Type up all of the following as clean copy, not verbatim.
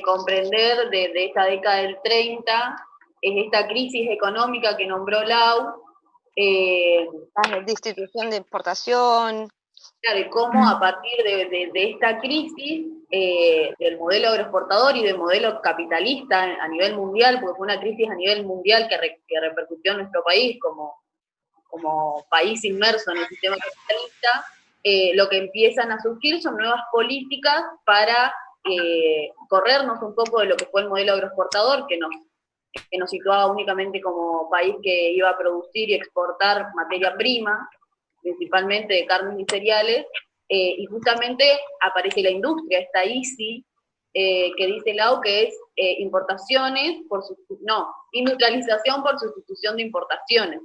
comprender de esta década del 30 es esta crisis económica que nombró Lau. La distribución de importación. Claro, y cómo a partir de esta crisis del modelo agroexportador y del modelo capitalista a nivel mundial, porque fue una crisis a nivel mundial que repercutió en nuestro país como país inmerso en el sistema capitalista, lo que empiezan a surgir son nuevas políticas para corrernos un poco de lo que fue el modelo agroexportador, que nos situaba únicamente como país que iba a producir y exportar materia prima, principalmente de carnes y cereales, y justamente aparece la industria, esta ICI, que dice Lau que es industrialización por sustitución de importaciones.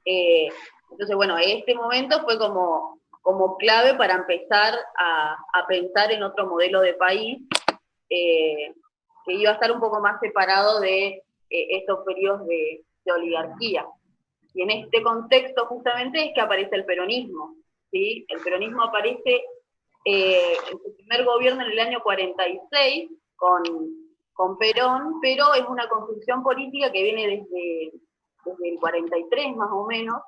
Entonces, bueno, este momento fue como clave para empezar a pensar en otro modelo de país, que iba a estar un poco más separado de estos periodos de oligarquía. Y en este contexto justamente es que aparece el peronismo, ¿sí? El peronismo aparece en su primer gobierno en el año 46 con Perón, pero es una construcción política que viene desde el 43 más o menos,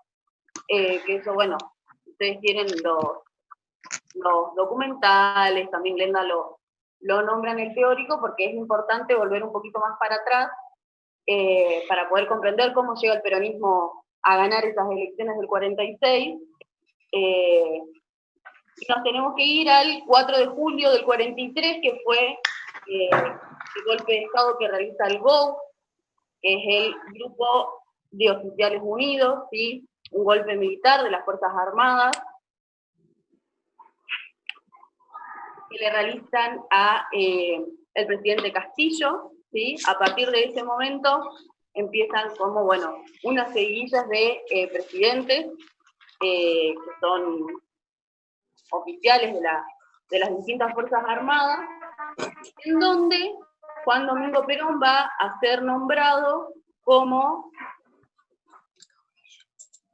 que eso, bueno, ustedes tienen los documentales, también Glenda lo nombra en el teórico, porque es importante volver un poquito más para atrás para poder comprender cómo llega el peronismo a ganar esas elecciones del 46, y nos tenemos que ir al 4 de julio del 43, que fue el golpe de Estado que realiza el GO, que es el Grupo de Oficiales Unidos, ¿sí? Un golpe militar de las Fuerzas Armadas, que le realizan a el presidente Castillo, ¿sí? A partir de ese momento empiezan como, bueno, unas seguidillas de presidentes que son oficiales de las distintas Fuerzas Armadas, en donde Juan Domingo Perón va a ser nombrado como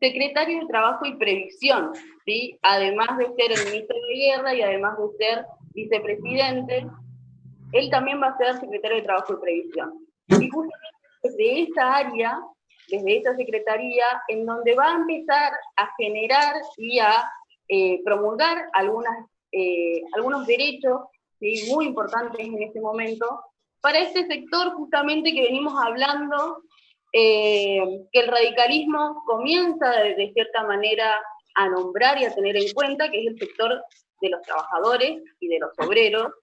secretario de Trabajo y Previsión, ¿sí? Además de ser el ministro de Guerra y además de ser vicepresidente, él también va a ser secretario de Trabajo y Previsión. Y justamente desde esa área, desde esa secretaría, en donde va a empezar a generar y a promulgar algunos derechos, ¿sí? Muy importantes en este momento, para este sector justamente que venimos hablando, que el radicalismo comienza de cierta manera a nombrar y a tener en cuenta, que es el sector de los trabajadores y de los obreros,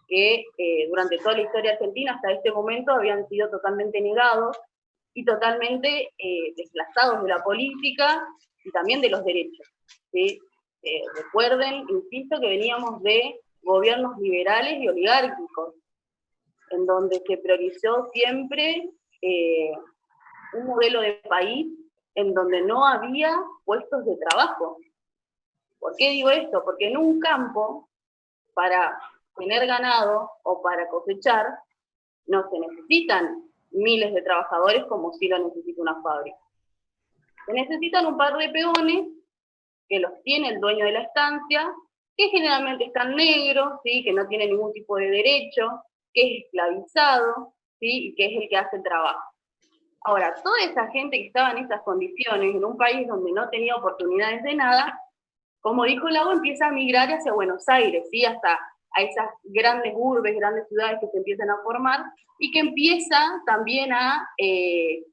que durante toda la historia argentina hasta este momento habían sido totalmente negados y totalmente desplazados de la política y también de los derechos, ¿sí? Recuerden, insisto, que veníamos de gobiernos liberales y oligárquicos, en donde se priorizó siempre un modelo de país en donde no había puestos de trabajo. ¿Por qué digo esto? Porque en un campo, para tener ganado o para cosechar, no se necesitan miles de trabajadores como si lo necesita una fábrica. Se necesitan un par de peones que los tiene el dueño de la estancia, que generalmente están negros, ¿sí? Que no tienen ningún tipo de derecho, que es esclavizado, ¿sí? Y que es el que hace el trabajo. Ahora, toda esa gente que estaba en esas condiciones, en un país donde no tenía oportunidades de nada, como dijo Lau, empieza a migrar hacia Buenos Aires, ¿sí? Hasta a esas grandes urbes, grandes ciudades que se empiezan a formar, y que empieza también a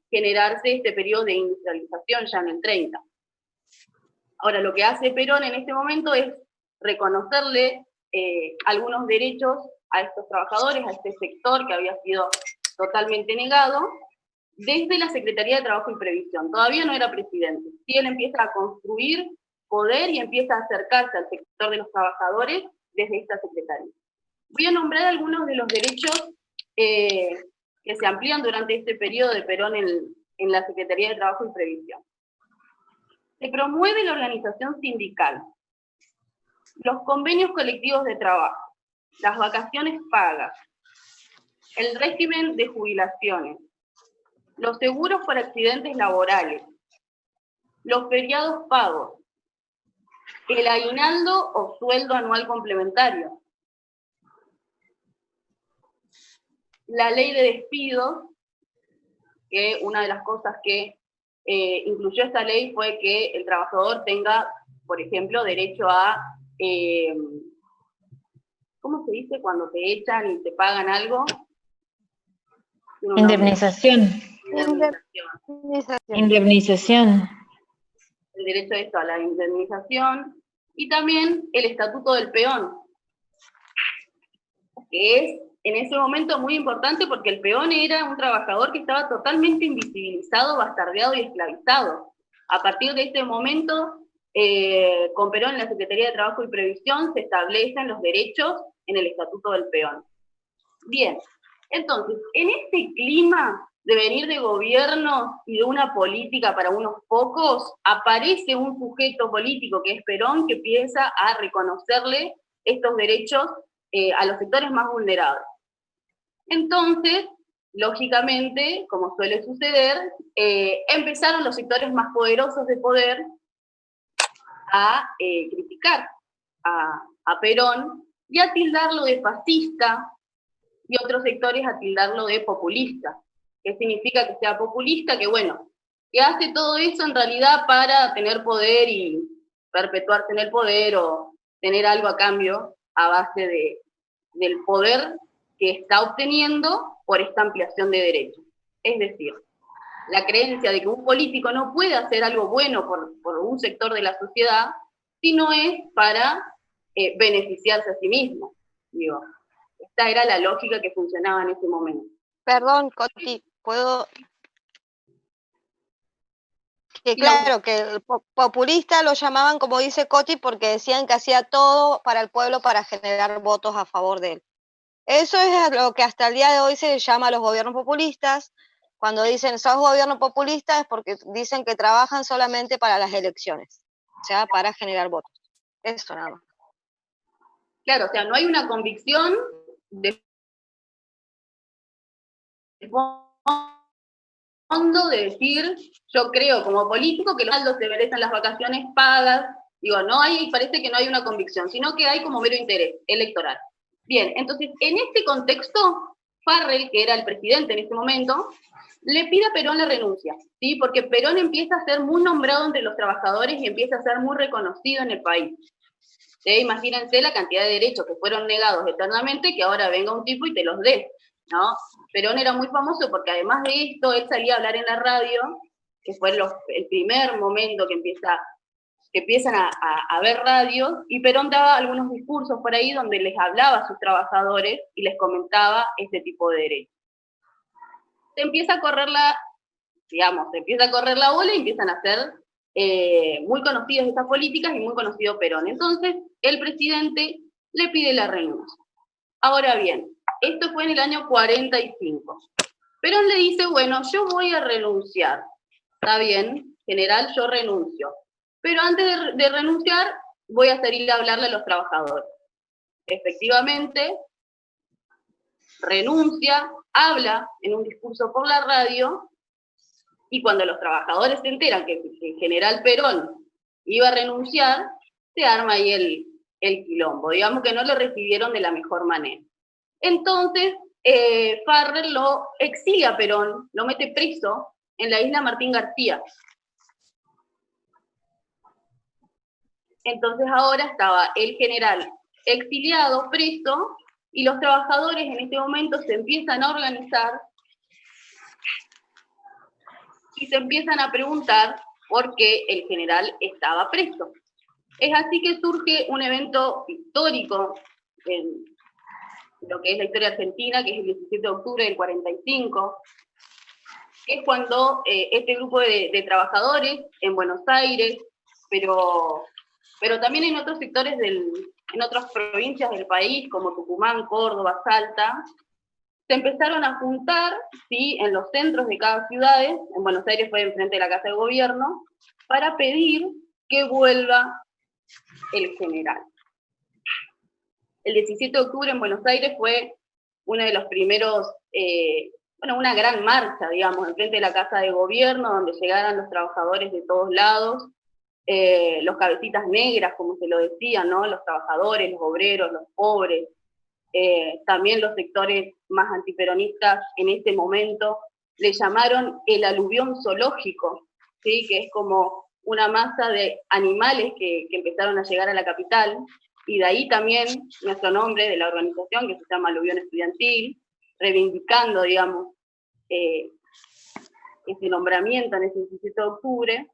generarse este periodo de industrialización ya en el 30. Ahora, lo que hace Perón en este momento es reconocerle algunos derechos a estos trabajadores, a este sector que había sido totalmente negado, desde la Secretaría de Trabajo y Previsión. Todavía no era presidente. Sí, él empieza a construir poder y empieza a acercarse al sector de los trabajadores desde esta secretaría. Voy a nombrar algunos de los derechos que se amplían durante este periodo de Perón en la Secretaría de Trabajo y Previsión. Se promueve la organización sindical, los convenios colectivos de trabajo, las vacaciones pagas, el régimen de jubilaciones, los seguros por accidentes laborales, los feriados pagos, el aguinaldo o sueldo anual complementario, la ley de despidos, que una de las cosas que incluyó esta ley fue que el trabajador tenga, por ejemplo, derecho a, ¿cómo se dice cuando te echan y te pagan algo? Indemnización. Indemnización. El derecho a esto, a la indemnización, y también el estatuto del peón, que es en ese momento muy importante porque el peón era un trabajador que estaba totalmente invisibilizado, bastardeado y esclavizado. A partir de este momento, con Perón en la Secretaría de Trabajo y Previsión se establecen los derechos en el estatuto del peón. Bien, entonces, en este clima de venir de gobierno y de una política para unos pocos, aparece un sujeto político que es Perón, que empieza a reconocerle estos derechos a los sectores más vulnerables. Entonces, lógicamente, como suele suceder, empezaron los sectores más poderosos de poder a criticar a Perón y a tildarlo de fascista, y otros sectores a tildarlo de populista. ¿Qué significa que sea populista? Que bueno, que hace todo eso en realidad para tener poder y perpetuarse en el poder o tener algo a cambio a base del poder que está obteniendo por esta ampliación de derechos. Es decir, la creencia de que un político no puede hacer algo bueno por un sector de la sociedad si no es para beneficiarse a sí mismo. Digo, esta era la lógica que funcionaba en ese momento. Perdón, Coti, ¿puedo...? Que claro, que el populista lo llamaban, como dice Coti, porque decían que hacía todo para el pueblo para generar votos a favor de él. Eso es lo que hasta el día de hoy se llama a los gobiernos populistas. Cuando dicen sos gobierno populista es porque dicen que trabajan solamente para las elecciones, o sea, para generar votos. Eso nada más. Claro, o sea, no hay una convicción de fondo de decir, yo creo como político que los saldos se merecen las vacaciones pagas. Digo, no hay, parece que no hay una convicción, sino que hay como mero interés electoral. Bien, entonces, en este contexto, Farrell, que era el presidente en ese momento, le pide a Perón la renuncia, ¿sí? Porque Perón empieza a ser muy nombrado entre los trabajadores y empieza a ser muy reconocido en el país. ¿Sí? Imagínense la cantidad de derechos que fueron negados eternamente, que ahora venga un tipo y te los dé, ¿no? Perón era muy famoso porque además de esto, él salía a hablar en la radio, que fue el primer momento que empiezan a ver radio, y Perón daba algunos discursos por ahí donde les hablaba a sus trabajadores y les comentaba este tipo de derechos. Se empieza a correr la bola y empiezan a ser muy conocidas estas políticas y muy conocido Perón. Entonces, el presidente le pide la renuncia. Ahora bien, esto fue en el año 45. Perón le dice, bueno, yo voy a renunciar. Está bien, general, yo renuncio. Pero antes de renunciar, voy a salir a hablarle a los trabajadores. Efectivamente, renuncia, habla en un discurso por la radio, y cuando los trabajadores se enteran que el general Perón iba a renunciar, se arma ahí el quilombo. Digamos que no lo recibieron de la mejor manera. Entonces, Farrell lo exilia a Perón, lo mete preso en la isla Martín García. Entonces ahora estaba el general exiliado, preso, y los trabajadores en este momento se empiezan a organizar y se empiezan a preguntar por qué el general estaba preso. Es así que surge un evento histórico en lo que es la historia argentina, que es el 17 de octubre del 45, que es cuando este grupo de trabajadores en Buenos Aires, pero también en otros sectores, en otras provincias del país, como Tucumán, Córdoba, Salta, se empezaron a juntar, ¿sí?, en los centros de cada ciudad. En Buenos Aires fue enfrente de la Casa de Gobierno, para pedir que vuelva el general. El 17 de octubre en Buenos Aires fue uno de los primeros, una gran marcha, digamos, enfrente de la Casa de Gobierno, donde llegaran los trabajadores de todos lados, los cabecitas negras, como se lo decían, ¿no? Los trabajadores, los obreros, los pobres, también los sectores más antiperonistas en ese momento le llamaron el aluvión zoológico, ¿sí? Que es como una masa de animales que empezaron a llegar a la capital, y de ahí también nuestro nombre de la organización, que se llama Aluvión Estudiantil, reivindicando, digamos, ese nombramiento en ese 17 de octubre,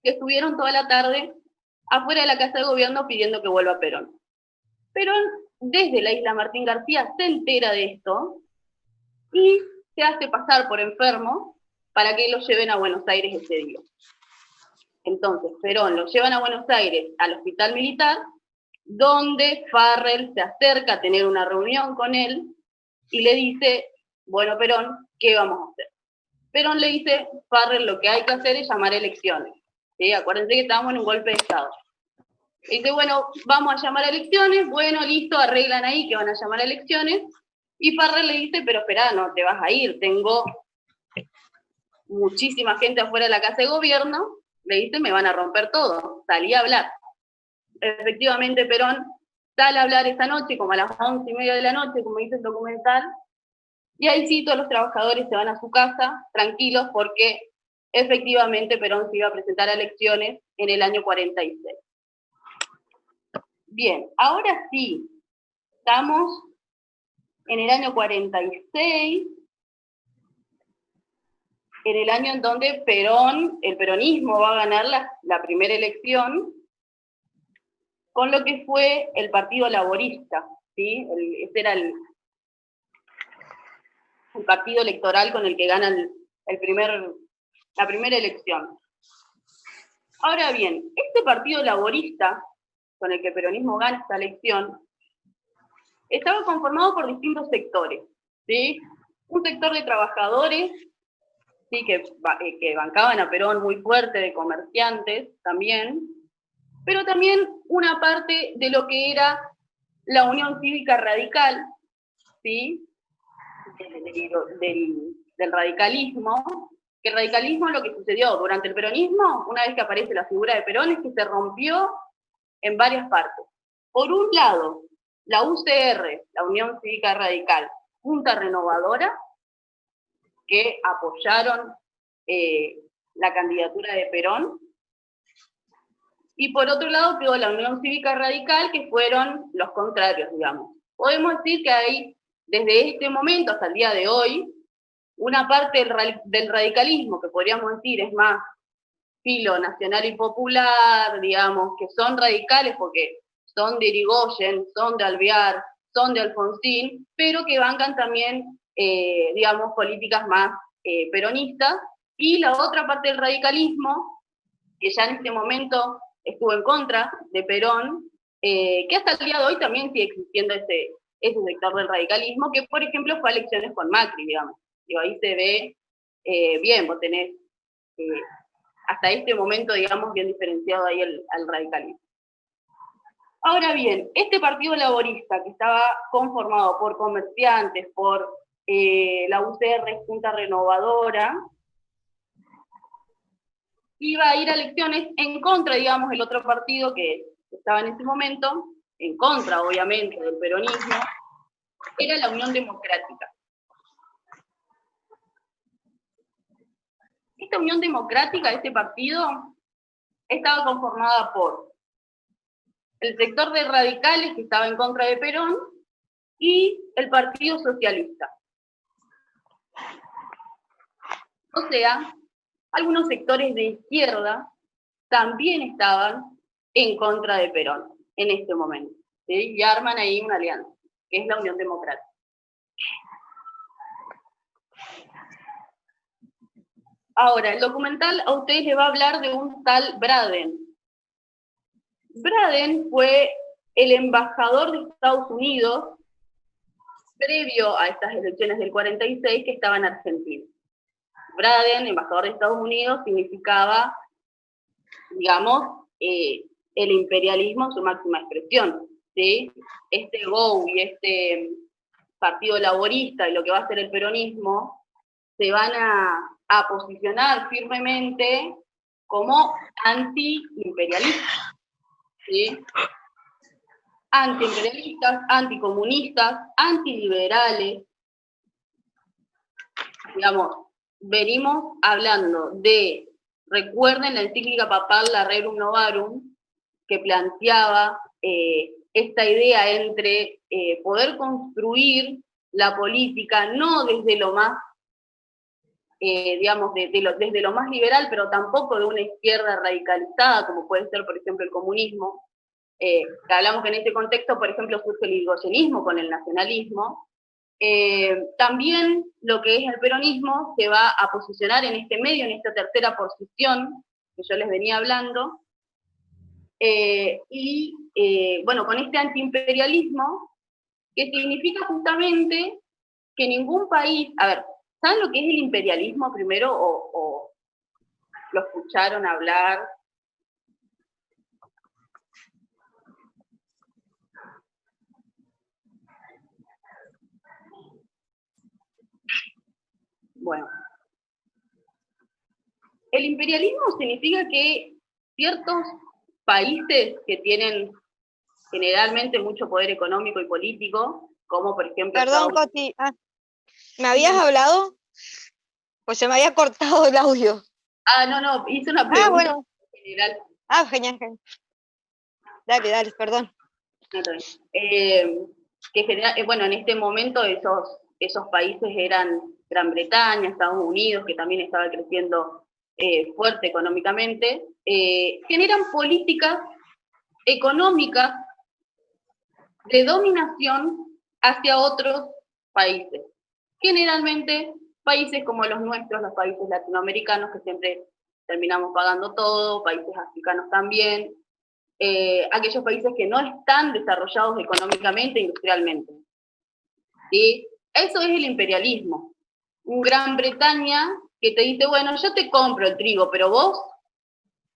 que estuvieron toda la tarde afuera de la Casa de Gobierno pidiendo que vuelva Perón. Perón, desde la isla Martín García, se entera de esto y se hace pasar por enfermo para que lo lleven a Buenos Aires ese día. Entonces, Perón lo llevan a Buenos Aires, al hospital militar, donde Farrell se acerca a tener una reunión con él y le dice, bueno, Perón, ¿qué vamos a hacer? Perón le dice, Farrell, lo que hay que hacer es llamar elecciones. ¿Sí? Acuérdense que estábamos en un golpe de Estado. Dice, bueno, vamos a llamar a elecciones, bueno, listo, arreglan ahí que van a llamar a elecciones, y Farrell le dice, pero espera, no te vas a ir, tengo muchísima gente afuera de la Casa de Gobierno, le dice, me van a romper todo, salí a hablar. Efectivamente, Perón sale a hablar esa noche, como a las 11:30 de la noche, como dice el documental, y ahí sí todos los trabajadores se van a su casa, tranquilos, porque efectivamente Perón se iba a presentar a elecciones en el año 46. Bien, ahora sí, estamos en el año 46, en el año en donde el peronismo va a ganar la primera elección, con lo que fue el Partido Laborista, ¿sí? Ese era el partido electoral con el que gana la primera elección. Ahora bien, este Partido Laborista, con el que el peronismo gana esta elección, estaba conformado por distintos sectores, ¿sí? Un sector de trabajadores, ¿sí? que bancaban a Perón muy fuerte, de comerciantes también, pero también una parte de lo que era la Unión Cívica Radical, ¿sí? del radicalismo, que el radicalismo, lo que sucedió durante el peronismo, una vez que aparece la figura de Perón, es que se rompió en varias partes. Por un lado, la UCR, la Unión Cívica Radical, Junta Renovadora, que apoyaron la candidatura de Perón, y por otro lado quedó la Unión Cívica Radical, que fueron los contrarios, digamos. Podemos decir que hay, desde este momento hasta el día de hoy, una parte del radicalismo, que podríamos decir es más filo nacional y popular, digamos, que son radicales porque son de Irigoyen, son de Alvear, son de Alfonsín, pero que bancan también, digamos, políticas más peronistas, y la otra parte del radicalismo, que ya en este momento estuvo en contra de Perón, que hasta el día de hoy también sigue existiendo ese sector del radicalismo, que por ejemplo fue a elecciones con Macri, digamos. Digo, ahí se ve bien, vos tenés hasta este momento, digamos, bien diferenciado ahí al radicalismo. Ahora bien, este Partido Laborista, que estaba conformado por comerciantes, por la UCR, Junta Renovadora, iba a ir a elecciones en contra, digamos, del otro partido que estaba en ese momento, en contra, obviamente, del peronismo, era la Unión Democrática. Esta Unión Democrática, este partido, estaba conformada por el sector de radicales que estaba en contra de Perón y el Partido Socialista. O sea, algunos sectores de izquierda también estaban en contra de Perón en este momento, ¿sí? Y arman ahí una alianza, que es la Unión Democrática. Ahora, el documental a ustedes les va a hablar de un tal Braden. Braden fue el embajador de Estados Unidos previo a estas elecciones del 46 que estaba en Argentina. Braden, embajador de Estados Unidos, significaba, digamos, el imperialismo en su máxima expresión, ¿sí? Este GO y este Partido Laborista y lo que va a ser el peronismo se van a posicionar firmemente como anti-imperialistas, ¿sí? antiimperialistas, anticomunistas, antiliberales. Digamos, venimos hablando de, recuerden la encíclica papal la Rerum Novarum, que planteaba esta idea entre poder construir la política no desde lo más, digamos, desde lo más liberal, pero tampoco de una izquierda radicalizada, como puede ser, por ejemplo, el comunismo. Hablamos que en este contexto, por ejemplo, surge el irigoyenismo con el nacionalismo. También lo que es el peronismo se va a posicionar en este medio, en esta tercera posición que yo les venía hablando, bueno, con este antiimperialismo, que significa justamente que ningún país, a ver, ¿saben lo que es el imperialismo primero o lo escucharon hablar? Bueno, el imperialismo significa que ciertos países que tienen generalmente mucho poder económico y político, como por ejemplo... Perdón, Coti, ¿me habías hablado? Pues se me había cortado el audio. No, hice una pregunta bueno. general. Genial. Dale, perdón. Bueno, en este momento esos países eran Gran Bretaña, Estados Unidos, que también estaba creciendo fuerte económicamente, generan políticas económicas de dominación hacia otros países. Generalmente países como los nuestros, los países latinoamericanos, que siempre terminamos pagando todo, países africanos también, aquellos países que no están desarrollados económicamente e industrialmente. ¿Sí? Eso es el imperialismo. Un Gran Bretaña que te dice, bueno, yo te compro el trigo, pero vos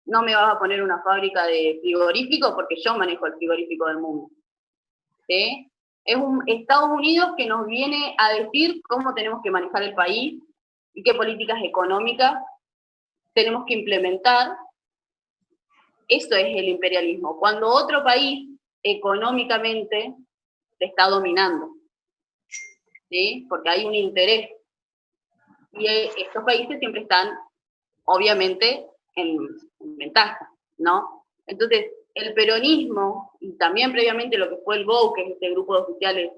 no me vas a poner una fábrica de frigorífico porque yo manejo el frigorífico del mundo. ¿Sí? Es un Estados Unidos que nos viene a decir cómo tenemos que manejar el país y qué políticas económicas tenemos que implementar. Eso es el imperialismo, cuando otro país económicamente te está dominando, ¿sí? Porque hay un interés. Y estos países siempre están, obviamente, en ventaja, ¿no? Entonces, el peronismo, y también previamente lo que fue el GO, que es este grupo de oficiales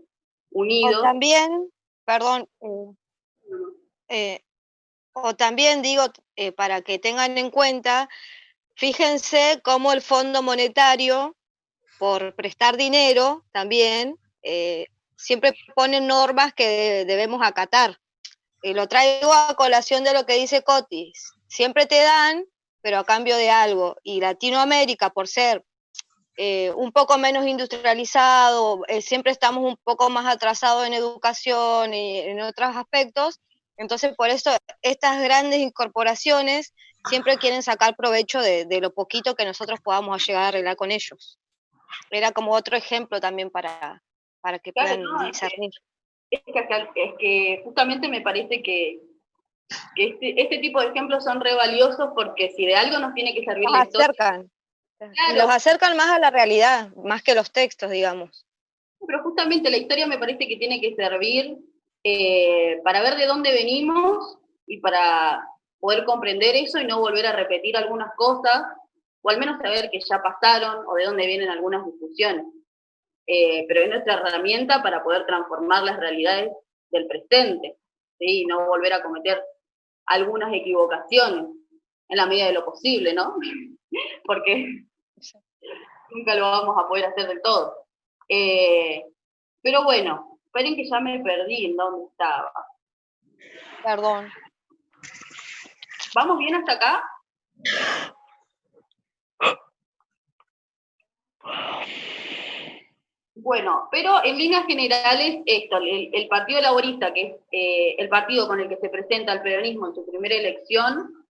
unidos... O también, perdón, o también digo, para que tengan en cuenta, fíjense cómo el Fondo Monetario, por prestar dinero también, siempre pone normas que debemos acatar. Lo traigo a colación de lo que dice Cotis. Siempre te dan, pero a cambio de algo. Y Latinoamérica, por ser un poco menos industrializado, siempre estamos un poco más atrasados en educación y en otros aspectos. Entonces, por eso estas grandes incorporaciones siempre quieren sacar provecho de lo poquito que nosotros podamos llegar a arreglar con ellos. Era como otro ejemplo también para que puedan discernir. Es que justamente me parece que este tipo de ejemplos son re valiosos porque si de algo nos tiene que servir la historia... Acercan. Claro. Los acercan más a la realidad, más que los textos, digamos. Pero justamente la historia me parece que tiene que servir para ver de dónde venimos y para poder comprender eso y no volver a repetir algunas cosas, o al menos saber que ya pasaron o de dónde vienen algunas discusiones. Pero es nuestra herramienta para poder transformar las realidades del presente, ¿sí? Y no volver a cometer algunas equivocaciones en la medida de lo posible, ¿no? Porque nunca lo vamos a poder hacer del todo. Pero bueno, esperen que ya me perdí en dónde estaba. Perdón. ¿Vamos bien hasta acá? Bueno, pero en líneas generales, esto, el Partido Laborista, que es el partido con el que se presenta el peronismo en su primera elección,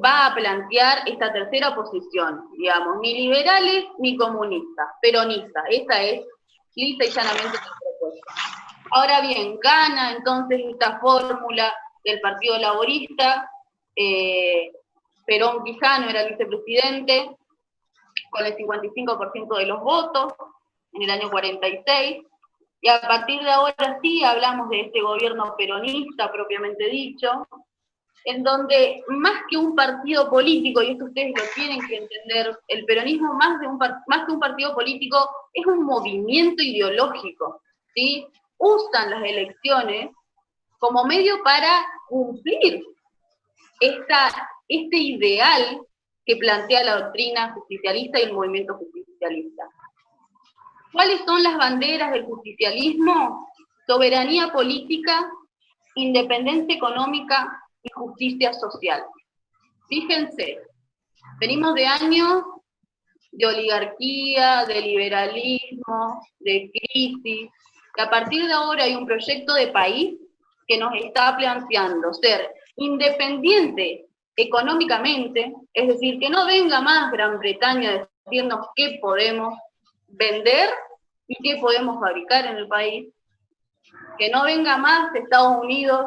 va a plantear esta tercera posición, digamos, ni liberales ni comunistas, peronistas. Esa es lisa y llanamente la propuesta. Ahora bien, gana entonces esta fórmula del Partido Laborista, Perón Quijano era el vicepresidente, con el 55% de los votos. en el año 46, y a partir de ahora sí hablamos de este gobierno peronista propiamente dicho, en donde más que un partido político, y esto ustedes lo tienen que entender, el peronismo más que un partido político es un movimiento ideológico, ¿sí? Usan las elecciones como medio para cumplir este ideal que plantea la doctrina justicialista y el movimiento justicialista. ¿Cuáles son las banderas del justicialismo? Soberanía política, independencia económica y justicia social. Fíjense, venimos de años de oligarquía, de liberalismo, de crisis, que a partir de ahora hay un proyecto de país que nos está planteando ser independiente económicamente, es decir, que no venga más Gran Bretaña a decirnos qué podemos vender y qué podemos fabricar en el país, que no venga más Estados Unidos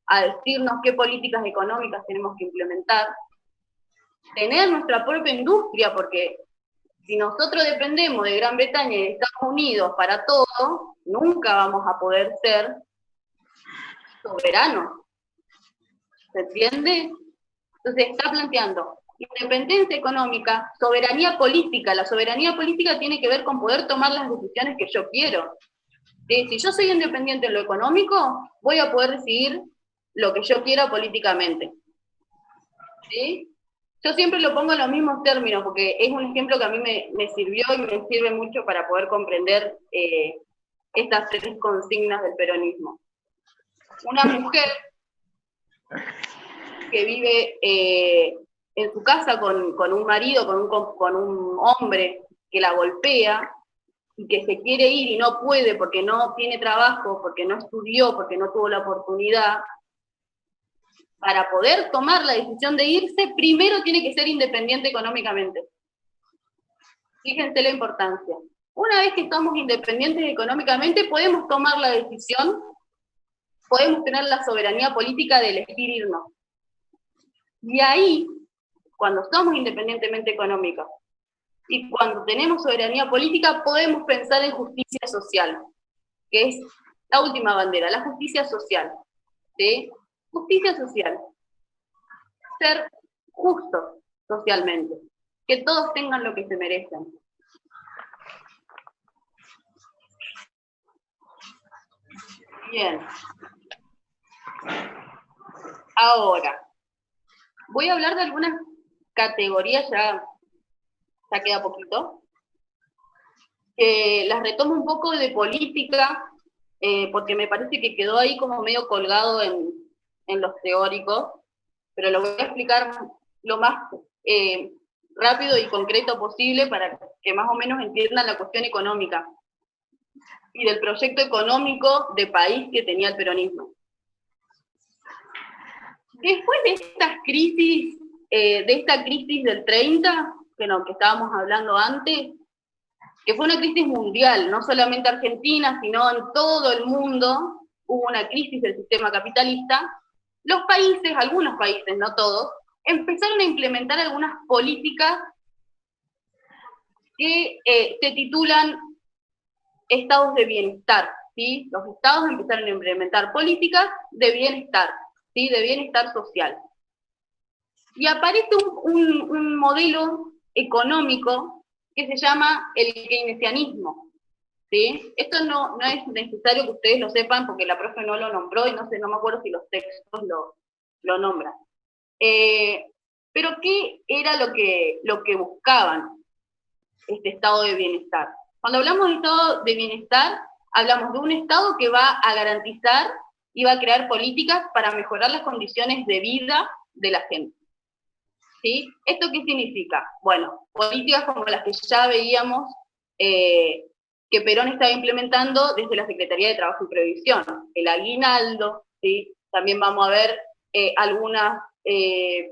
a decirnos qué políticas económicas tenemos que implementar, tener nuestra propia industria, porque si nosotros dependemos de Gran Bretaña y de Estados Unidos para todo, nunca vamos a poder ser soberanos. ¿Se entiende? Entonces está planteando independencia económica, soberanía política. La soberanía política tiene que ver con poder tomar las decisiones que yo quiero. Si yo soy independiente en lo económico, voy a poder decidir lo que yo quiera políticamente. ¿Sí? Yo siempre lo pongo en los mismos términos, porque es un ejemplo que a mí me sirvió y me sirve mucho para poder comprender estas tres consignas del peronismo. Una mujer que vive en su casa con un marido, con un hombre que la golpea, y que se quiere ir y no puede porque no tiene trabajo, porque no estudió, porque no tuvo la oportunidad, para poder tomar la decisión de irse, primero tiene que ser independiente económicamente. Fíjense la importancia. Una vez que somos independientes económicamente, podemos tomar la decisión, podemos tener la soberanía política de elegir irnos. Y ahí, cuando somos independientemente económicos, y cuando tenemos soberanía política, podemos pensar en justicia social, que es la última bandera, la justicia social. ¿Sí? Justicia social. Ser justo socialmente. Que todos tengan lo que se merecen. Bien. Ahora, voy a hablar de algunas categorías, ya queda poquito, que las retomo un poco de política, porque me parece que quedó ahí como medio colgado en los teóricos, pero lo voy a explicar lo más rápido y concreto posible para que más o menos entiendan la cuestión económica y del proyecto económico de país que tenía el peronismo. Después de esta crisis del 30, que estábamos hablando antes, que fue una crisis mundial, no solamente argentina, sino en todo el mundo, hubo una crisis del sistema capitalista, los países, algunos países, no todos, empezaron a implementar algunas políticas que se titulan estados de bienestar, ¿sí? Los estados empezaron a implementar políticas de bienestar, ¿sí? De bienestar social. Y aparece un modelo económico que se llama el keynesianismo, ¿sí? Esto no es necesario que ustedes lo sepan porque la profe no lo nombró y no me acuerdo si los textos lo nombran. Pero ¿qué era lo que buscaban este estado de bienestar? Cuando hablamos de estado de bienestar, hablamos de un estado que va a garantizar y va a crear políticas para mejorar las condiciones de vida de la gente. ¿Sí? ¿Esto qué significa? Bueno, políticas como las que ya veíamos que Perón estaba implementando desde la Secretaría de Trabajo y Previsión, el aguinaldo, ¿sí? También vamos a ver algunos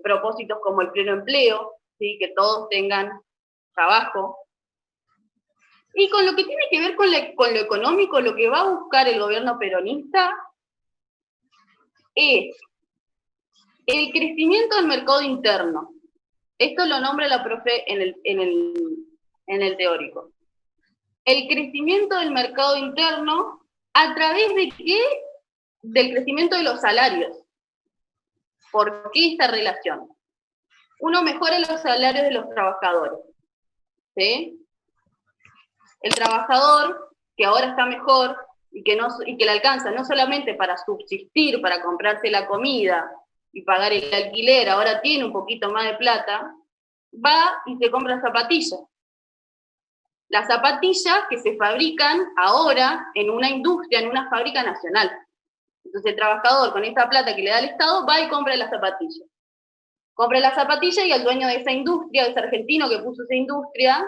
propósitos como el pleno empleo, ¿sí? Que todos tengan trabajo. Y con lo que tiene que ver con lo económico, lo que va a buscar el gobierno peronista es el crecimiento del mercado interno. Esto lo nombra la profe en el teórico. el crecimiento del mercado interno, ¿a través de qué? Del crecimiento de los salarios. ¿Por qué esta relación? Uno mejora los salarios de los trabajadores, ¿sí? El trabajador, que ahora está mejor, y que le alcanza no solamente para subsistir, para comprarse la comida y pagar el alquiler, ahora tiene un poquito más de plata, va y se compra zapatillas. Las zapatillas que se fabrican ahora en una industria, en una fábrica nacional. Entonces el trabajador con esa plata que le da el Estado va y compra las zapatillas. Compra las zapatillas y al dueño de esa industria, de ese argentino que puso esa industria,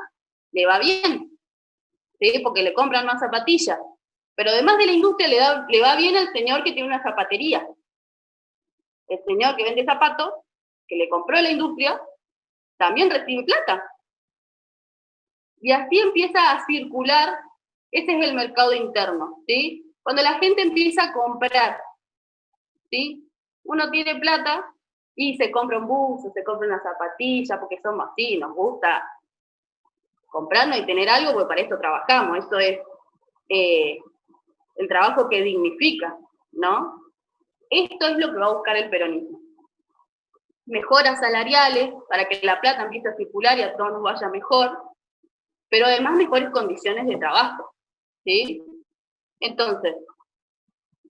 le va bien, ¿sí? Porque le compran más zapatillas. Pero además de la industria le va bien al señor que tiene una zapatería. El señor que vende zapatos, que le compró la industria, también recibe plata. Y así empieza a circular, ese es el mercado interno, ¿sí? Cuando la gente empieza a comprar, ¿sí? Uno tiene plata y se compra un buzo, se compra una zapatilla, porque somos así, nos gusta comprarnos y tener algo, porque para esto trabajamos, eso es el trabajo que dignifica, ¿no? Esto es lo que va a buscar el peronismo. Mejoras salariales, para que la plata empiece a circular y a todos nos vaya mejor, pero además mejores condiciones de trabajo, ¿sí? Entonces,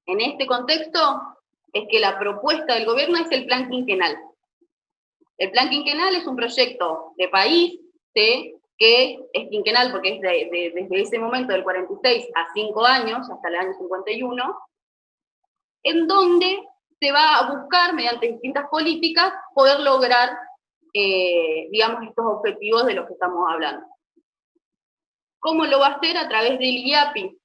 en este contexto es que la propuesta del gobierno es el plan quinquenal. El plan quinquenal es un proyecto de país, ¿sí? Que es quinquenal porque es desde ese momento del 46 a 5 años, hasta el año 51, en donde se va a buscar, mediante distintas políticas, poder lograr, digamos, estos objetivos de los que estamos hablando. ¿Cómo lo va a hacer? A través del IAPI.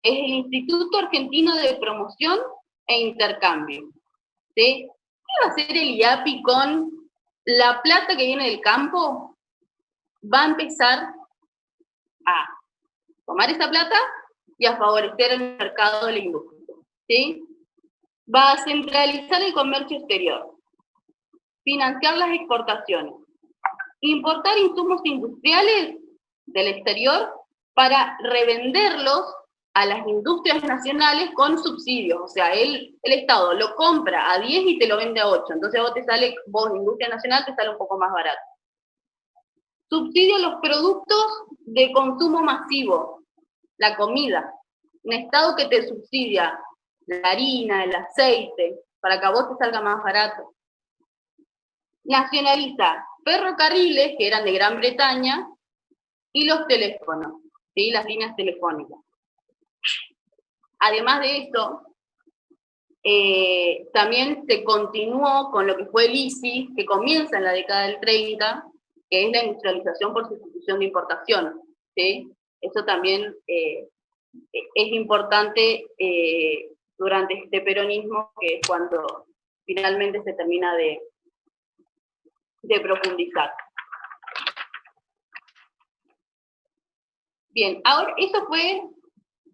Es el Instituto Argentino de Promoción e Intercambio, ¿sí? ¿Qué va a hacer el IAPI con la plata que viene del campo? Va a empezar a tomar esa plata y a favorecer el mercado de la industria, ¿sí? Va a centralizar el comercio exterior, financiar las exportaciones, importar insumos industriales del exterior para revenderlos a las industrias nacionales con subsidios. O sea, el Estado lo compra a 10 y te lo vende a 8. Entonces vos, industria nacional, te sale un poco más barato. Subsidio los productos de consumo masivo, la comida. Un Estado que te subsidia la harina, el aceite, para que a vos te salga más barato. Nacionaliza ferrocarriles, que eran de Gran Bretaña, y los teléfonos, ¿sí? Las líneas telefónicas. Además de esto, también se continuó con lo que fue el ICI, que comienza en la década del 30, que es la industrialización por sustitución de importación, ¿sí? Eso también es importante durante este peronismo, que es cuando finalmente se termina de profundizar. Bien, ahora eso fue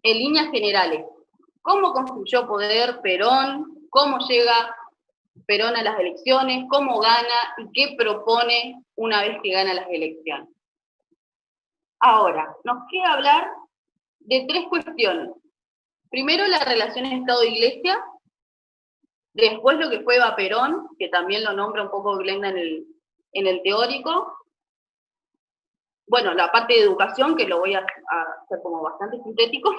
en líneas generales. ¿Cómo construyó poder Perón? ¿Cómo llega Perón a las elecciones? ¿Cómo gana? ¿Y qué propone una vez que gana las elecciones? Ahora, nos queda hablar de 3 cuestiones. Primero, la relación Estado-Iglesia. Después, lo que fue Eva Perón, que también lo nombra un poco Glenda en el teórico. Bueno, la parte de educación, que lo voy a hacer como bastante sintético.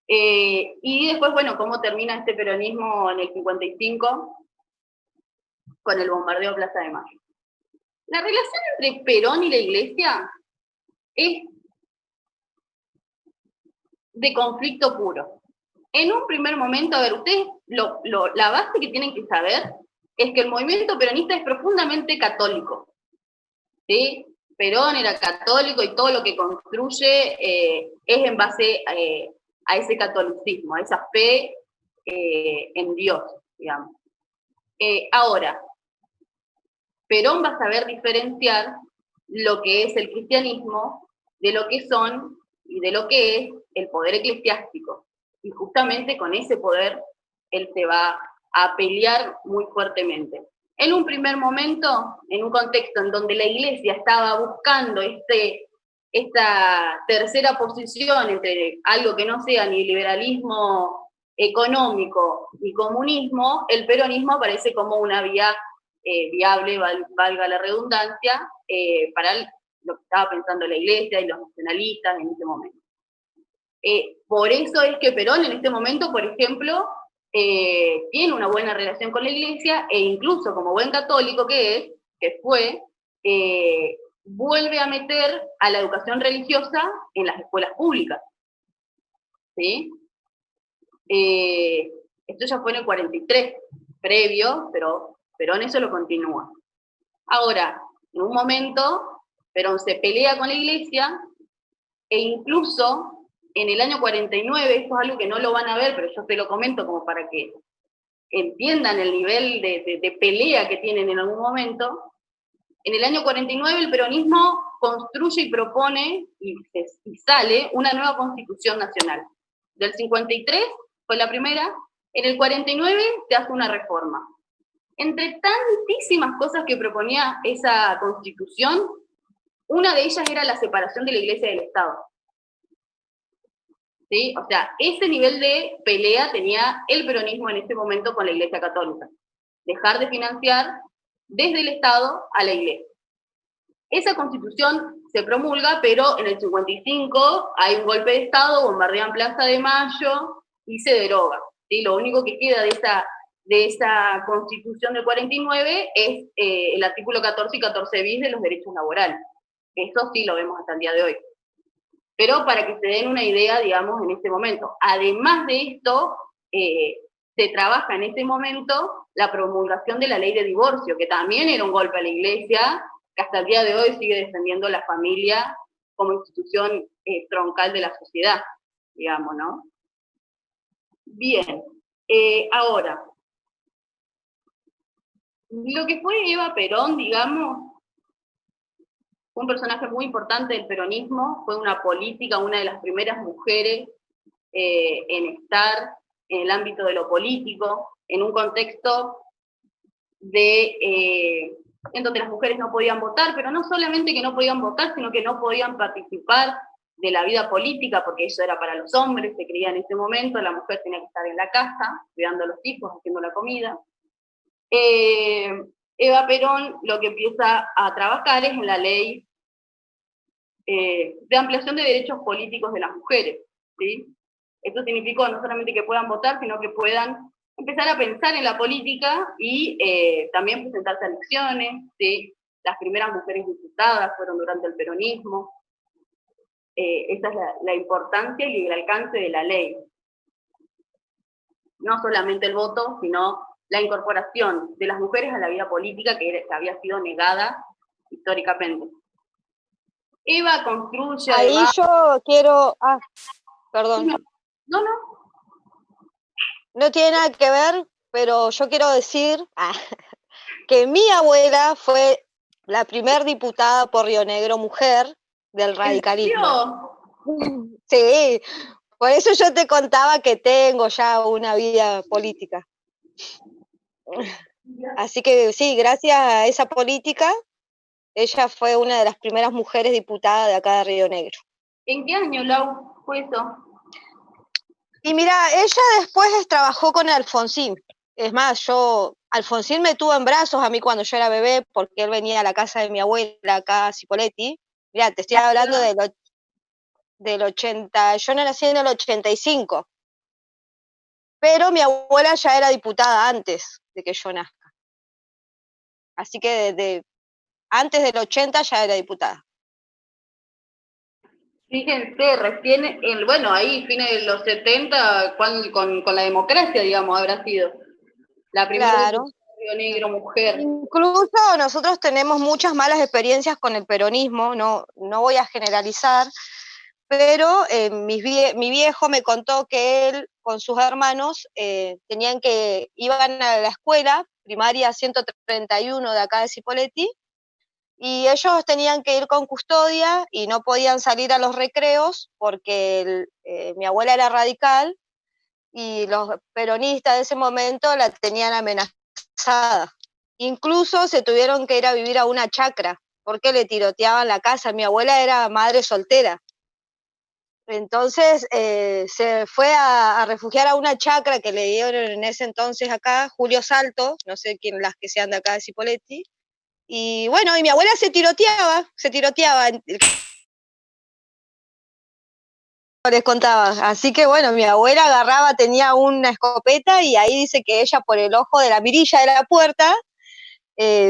Y después, bueno, cómo termina este peronismo en el 55 con el bombardeo de Plaza de Mayo. La relación entre Perón y la Iglesia es de conflicto puro. En un primer momento, a ver, ustedes, la base que tienen que saber es que el movimiento peronista es profundamente católico, ¿sí? Perón era católico y todo lo que construye es en base a ese catolicismo, a esa fe en Dios, digamos. Ahora, Perón va a saber diferenciar lo que es el cristianismo de lo que son y de lo que es el poder eclesiástico. Y justamente con ese poder él se va a pelear muy fuertemente. En un primer momento, en un contexto en donde la Iglesia estaba buscando esta tercera posición entre algo que no sea ni liberalismo económico ni comunismo, el peronismo aparece como una vía viable, valga la redundancia, para lo que estaba pensando la Iglesia y los nacionalistas en ese momento. Por eso es que Perón en este momento, por ejemplo, tiene una buena relación con la Iglesia, e incluso como buen católico que fue, vuelve a meter a la educación religiosa en las escuelas públicas. ¿Sí? Esto ya fue en el 43, previo, pero Perón eso lo continúa. Ahora, en un momento, Perón se pelea con la Iglesia, e incluso en el año 49, esto es algo que no lo van a ver, pero yo te lo comento como para que entiendan el nivel de pelea que tienen en algún momento. En el año 49 el peronismo construye y propone y sale una nueva Constitución Nacional. Del 53 fue la primera, en el 49 se hace una reforma. Entre tantísimas cosas que proponía esa Constitución, una de ellas era la separación de la Iglesia del Estado. ¿Sí? O sea, ese nivel de pelea tenía el peronismo en ese momento con la Iglesia Católica. Dejar de financiar desde el Estado a la Iglesia. Esa Constitución se promulga, pero en el 55 hay un golpe de Estado, bombardean Plaza de Mayo y se deroga. ¿Sí? Lo único que queda de esa Constitución del 49 es el artículo 14 y 14 bis de los derechos laborales. Eso sí lo vemos hasta el día de hoy. Pero para que se den una idea, digamos, en este momento. Además de esto, se trabaja en este momento la promulgación de la ley de divorcio, que también era un golpe a la Iglesia, que hasta el día de hoy sigue defendiendo la familia como institución troncal de la sociedad, digamos, ¿no? Bien, ahora, lo que fue Eva Perón, digamos, fue un personaje muy importante del peronismo, fue una política, una de las primeras mujeres en estar en el ámbito de lo político, en un contexto en donde las mujeres no podían votar, pero no solamente que no podían votar, sino que no podían participar de la vida política, porque eso era para los hombres, se creía en ese momento, la mujer tenía que estar en la casa, cuidando a los hijos, haciendo la comida. Eva Perón lo que empieza a trabajar es en la ley de ampliación de derechos políticos de las mujeres, ¿sí? Esto significó no solamente que puedan votar, sino que puedan empezar a pensar en la política y también presentarse a elecciones, ¿sí? Las primeras mujeres diputadas fueron durante el peronismo. Esa es la importancia y el alcance de la ley. No solamente el voto, sino la incorporación de las mujeres a la vida política que había sido negada históricamente. Eva construye... Ahí además, yo quiero... perdón. No. No tiene nada que ver, pero yo quiero decir que mi abuela fue la primer diputada por Río Negro mujer del radicalismo. Sí, por eso yo te contaba que tengo ya una vida política. Así que sí, gracias a esa política, ella fue una de las primeras mujeres diputadas de acá de Río Negro. ¿En qué año, Lau, fue eso? Y mira, ella después trabajó con Alfonsín. Es más, Alfonsín me tuvo en brazos a mí cuando yo era bebé, porque él venía a la casa de mi abuela acá a Cipolletti. Mira, te estoy hablando del 80, yo no nací en el 85. Pero mi abuela ya era diputada antes de que yo nazca. Así que desde antes del 80 ya era diputada. Fíjense, recién, ahí, fines de los 70, con la democracia, digamos, habrá sido la primera Claro. Río Negro mujer. Incluso nosotros tenemos muchas malas experiencias con el peronismo, no voy a generalizar, pero mi viejo me contó que él con sus hermanos iban a la escuela primaria 131 de acá de Cipolletti, y ellos tenían que ir con custodia y no podían salir a los recreos porque mi abuela era radical y los peronistas de ese momento la tenían amenazada. Incluso se tuvieron que ir a vivir a una chacra porque le tiroteaban la casa. Mi abuela era madre soltera. Entonces se fue a refugiar a una chacra que le dieron en ese entonces acá, Julio Salto, no sé quién, las que sean de acá de Cipolletti. Y bueno, y mi abuela se tiroteaba, les contaba. Así que bueno, mi abuela agarraba, tenía una escopeta y ahí dice que ella por el ojo de la mirilla de la puerta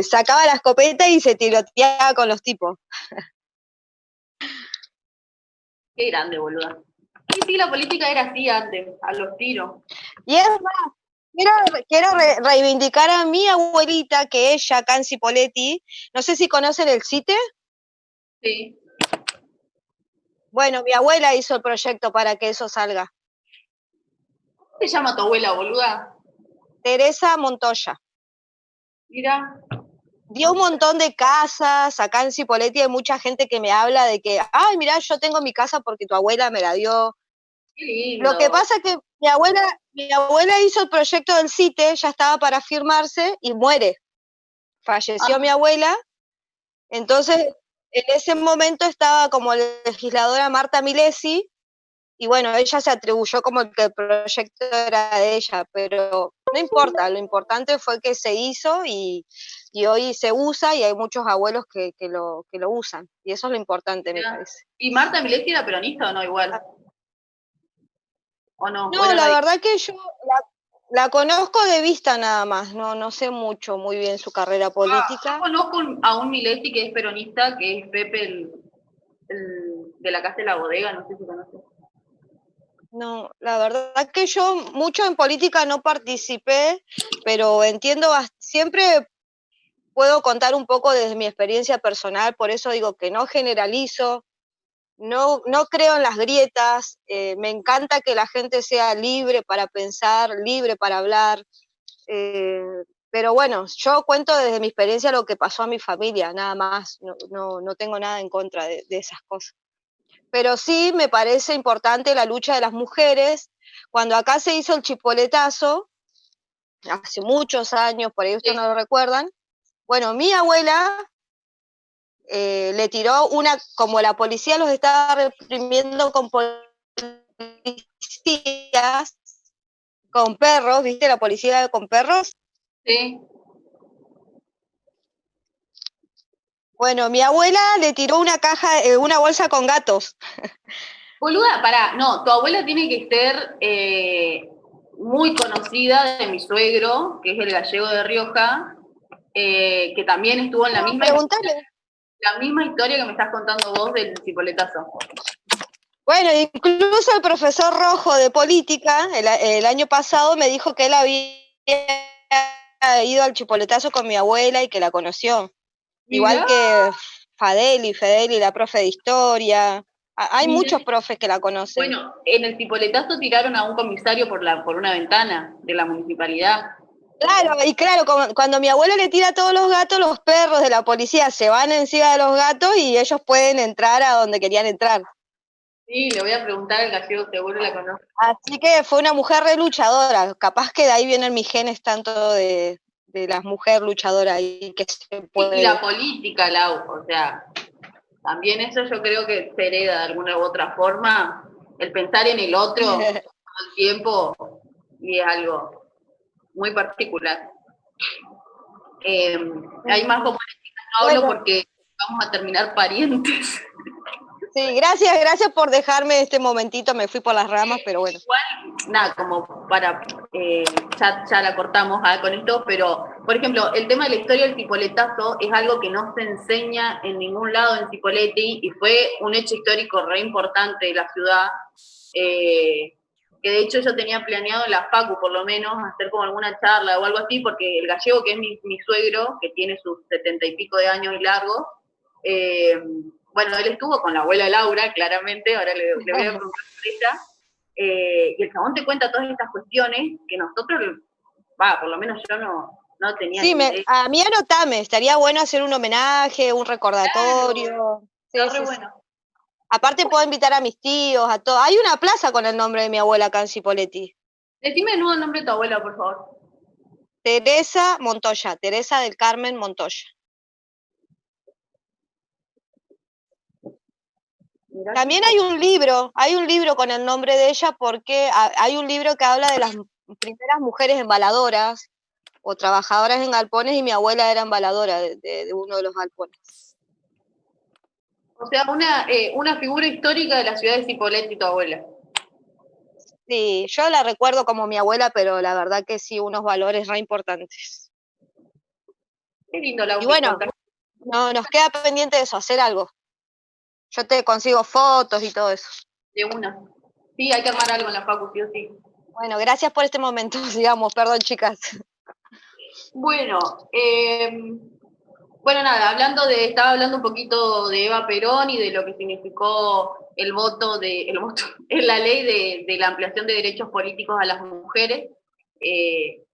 sacaba la escopeta y se tiroteaba con los tipos. Qué grande, boluda. Y sí, la política era así antes, a los tiros. Y es más, quiero reivindicar a mi abuelita, que ella acá en Cipolletti, no sé si conocen el CITE. Sí. Bueno, mi abuela hizo el proyecto para que eso salga. ¿Cómo se llama tu abuela, boluda? Teresa Montoya. Mira. Dio un montón de casas, acá en Cipolletti hay mucha gente que me habla de que, ay, mirá, yo tengo mi casa porque tu abuela me la dio. Qué lindo. Lo que pasa es que mi abuela hizo el proyecto del CITE, ya estaba para firmarse y muere. Falleció mi abuela, entonces en ese momento estaba como legisladora Marta Milesi, y bueno, ella se atribuyó como que el proyecto era de ella, pero no importa, lo importante fue que se hizo y hoy se usa y hay muchos abuelos que lo usan, y eso es lo importante, me parece. ¿Y Marta Milesi era peronista o no igual? ¿O no? No, la verdad que yo la conozco de vista nada más, no sé muy bien su carrera política. Yo conozco a un Milesi que es peronista, que es Pepe, el de la Casa de la Bodega, no sé si conoces. No, la verdad que yo mucho en política no participé, pero entiendo, siempre puedo contar un poco desde mi experiencia personal, por eso digo que no generalizo, no creo en las grietas, me encanta que la gente sea libre para pensar, libre para hablar, pero bueno, yo cuento desde mi experiencia lo que pasó a mi familia, nada más, no tengo nada en contra de esas cosas. Pero sí me parece importante la lucha de las mujeres. Cuando acá se hizo el chipoletazo, hace muchos años, por ahí ustedes no lo recuerdan, bueno, mi abuela le tiró una, como la policía los estaba reprimiendo con policías, con perros, ¿viste? La policía con perros. Sí. Bueno, mi abuela le tiró una caja, una bolsa con gatos. Boluda, pará, no, tu abuela tiene que ser muy conocida de mi suegro, que es el gallego de Rioja, que también estuvo en la misma historia que me estás contando vos del cipoletazo. Bueno, incluso el profesor Rojo de política el año pasado me dijo que él había ido al chipoletazo con mi abuela y que la conoció. Mirá. Igual que Fedeli, la profe de historia. Hay muchos profes que la conocen. Bueno, en el cipoletazo tiraron a un comisario por una ventana de la municipalidad. Claro, y claro, cuando mi abuela le tira a todos los gatos, los perros de la policía se van encima de los gatos y ellos pueden entrar a donde querían entrar. Sí, le voy a preguntar al gallego, seguro la conozco. Así que fue una mujer re luchadora. Capaz que de ahí vienen mis genes tanto de la mujer luchadora y que se puede. Y la política, Lau, o sea, también eso yo creo que se hereda de alguna u otra forma, el pensar en el otro todo el tiempo, y es algo muy particular. Hay más política, no hablo porque vamos a terminar parientes. Sí, gracias por dejarme este momentito, me fui por las ramas, pero bueno. Igual, nada, como para, ya la cortamos con esto, pero, por ejemplo, el tema de la historia del cipoletazo es algo que no se enseña en ningún lado en Cipolletti, y fue un hecho histórico re importante de la ciudad, que de hecho yo tenía planeado en la facu, por lo menos, hacer como alguna charla o algo así, porque el gallego, que es mi suegro, que tiene sus 70 y pico de años y largo, bueno, él estuvo con la abuela Laura, claramente, ahora le voy a preguntar por ella, y el chabón te cuenta todas estas cuestiones que nosotros, por lo menos yo no tenía ni idea. A mí anotame, estaría bueno hacer un homenaje, un recordatorio. Claro, sí, está re bueno. Aparte puedo invitar a mis tíos, a todos. Hay una plaza con el nombre de mi abuela acá en Cipolletti. Decime de nuevo el nombre de tu abuela, por favor. Teresa Montoya, Teresa del Carmen Montoya. Mirá. También hay un libro con el nombre de ella porque hay un libro que habla de las primeras mujeres embaladoras o trabajadoras en galpones y mi abuela era embaladora de uno de los galpones. O sea, una figura histórica de la ciudad de Cipolletti, tu abuela. Sí, yo la recuerdo como mi abuela, pero la verdad que sí, unos valores re importantes. Qué lindo, Lau, Y que bueno, contás no, nos queda pendiente de eso, hacer algo. Yo te consigo fotos y todo eso. de una. Sí, hay que armar algo en la facu, sí o sí. Bueno, gracias por este momento, digamos, perdón chicas. Bueno, bueno, nada, estaba hablando un poquito de Eva Perón y de lo que significó en la ley de la ampliación de derechos políticos a las mujeres, que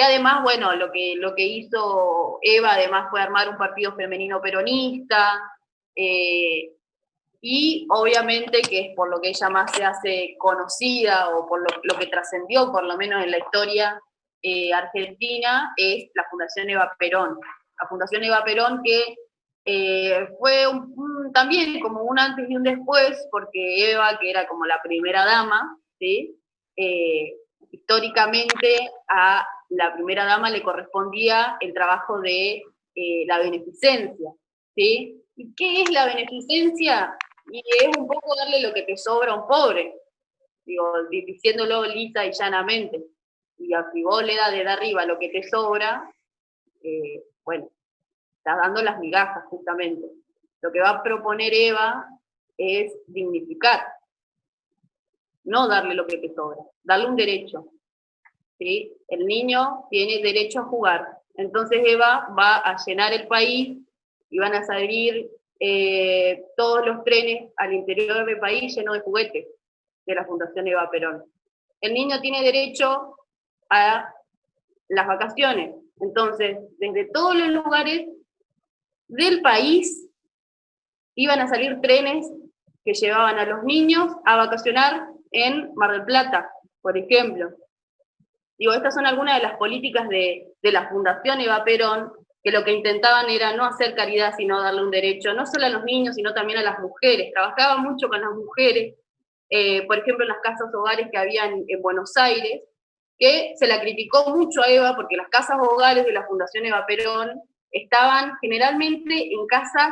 además, bueno, lo que hizo Eva además fue armar un partido femenino peronista, y obviamente que es por lo que ella más se hace conocida o por lo que trascendió, por lo menos en la historia argentina, es la Fundación Eva Perón. La Fundación Eva Perón que fue también como un antes y un después, porque Eva, que era como la primera dama, ¿sí? Históricamente a la primera dama le correspondía el trabajo de la beneficencia, ¿sí? ¿Y qué es la beneficencia? Y es un poco darle lo que te sobra a un pobre, digo, diciéndolo lisa y llanamente. Y si vos le das de arriba lo que te sobra, bueno, estás dando las migajas justamente. Lo que va a proponer Eva es dignificar, no darle lo que te sobra, darle un derecho. ¿Sí? El niño tiene derecho a jugar. Entonces Eva va a llenar el país y van a salir todos los trenes al interior del país llenos de juguetes de la Fundación Eva Perón. El niño tiene derecho a las vacaciones. Entonces, desde todos los lugares del país iban a salir trenes que llevaban a los niños a vacacionar en Mar del Plata, por ejemplo. Digo, estas son algunas de las políticas de la Fundación Eva Perón, que lo que intentaban era no hacer caridad, sino darle un derecho, no solo a los niños, sino también a las mujeres. Trabajaban mucho con las mujeres, por ejemplo, en las casas hogares que habían en Buenos Aires, que se la criticó mucho a Eva, porque las casas hogares de la Fundación Eva Perón estaban generalmente en casas,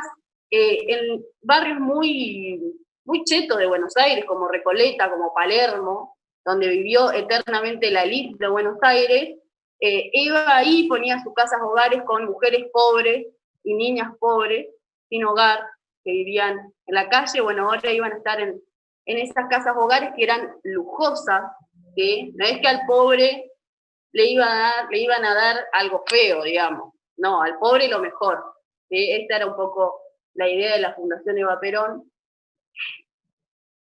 en barrios muy, muy chetos de Buenos Aires, como Recoleta, como Palermo, donde vivió eternamente la élite de Buenos Aires. Eva ahí ponía sus casas hogares con mujeres pobres y niñas pobres, sin hogar, que vivían en la calle. Bueno, ahora iban a estar en esas casas hogares que eran lujosas, ¿sí? No es que al pobre le iban a dar algo feo, digamos. No, al pobre lo mejor. ¿Sí? Esta era un poco la idea de la Fundación Eva Perón,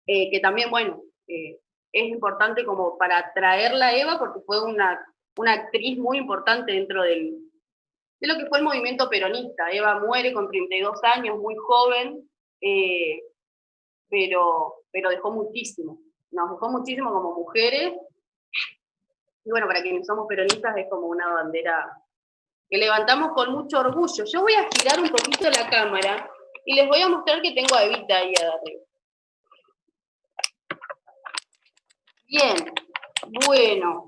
que también, bueno, es importante como para traerla a Eva, porque fue una actriz muy importante dentro de lo que fue el movimiento peronista. Eva muere con 32 años, muy joven, pero dejó muchísimo. Nos dejó muchísimo como mujeres. Y bueno, para quienes somos peronistas es como una bandera que levantamos con mucho orgullo. Yo voy a girar un poquito la cámara y les voy a mostrar que tengo a Evita ahí arriba. Bien, bueno,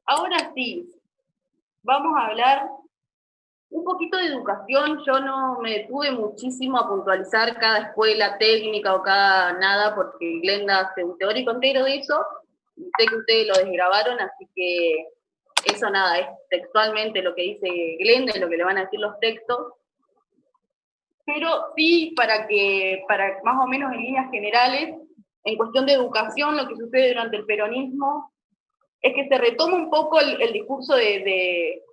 ahora sí, vamos a hablar un poquito de educación. Yo no me detuve muchísimo a puntualizar cada escuela técnica o cada nada, porque Glenda hace un teórico entero de eso, y sé que ustedes lo desgrabaron, así que eso nada, es textualmente lo que dice Glenda y lo que le van a decir los textos. Pero sí, para más o menos en líneas generales, en cuestión de educación, lo que sucede durante el peronismo es que se retoma un poco el discurso de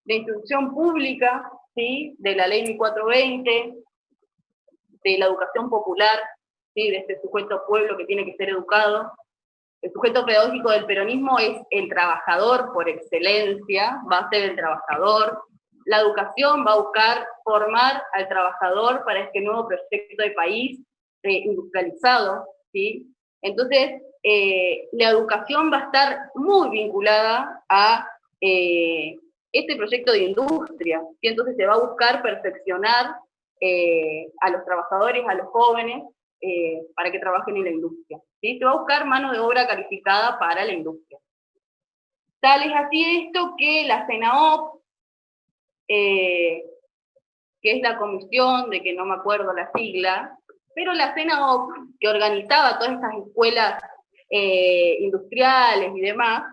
instrucción pública, ¿sí? De la ley 1420, de la educación popular, ¿sí? De este sujeto pueblo que tiene que ser educado. El sujeto pedagógico del peronismo es el trabajador por excelencia, va a ser el trabajador. La educación va a buscar formar al trabajador para este nuevo proyecto de país industrializado, ¿sí? Entonces, la educación va a estar muy vinculada a este proyecto de industria, ¿sí? Entonces se va a buscar perfeccionar a los trabajadores, a los jóvenes, para que trabajen en la industria. ¿Sí? Se va a buscar mano de obra calificada para la industria. Tal es así esto que la CENAOP, que es la comisión, de que no me acuerdo la sigla, pero la CENAOP, que organizaba todas estas escuelas industriales y demás,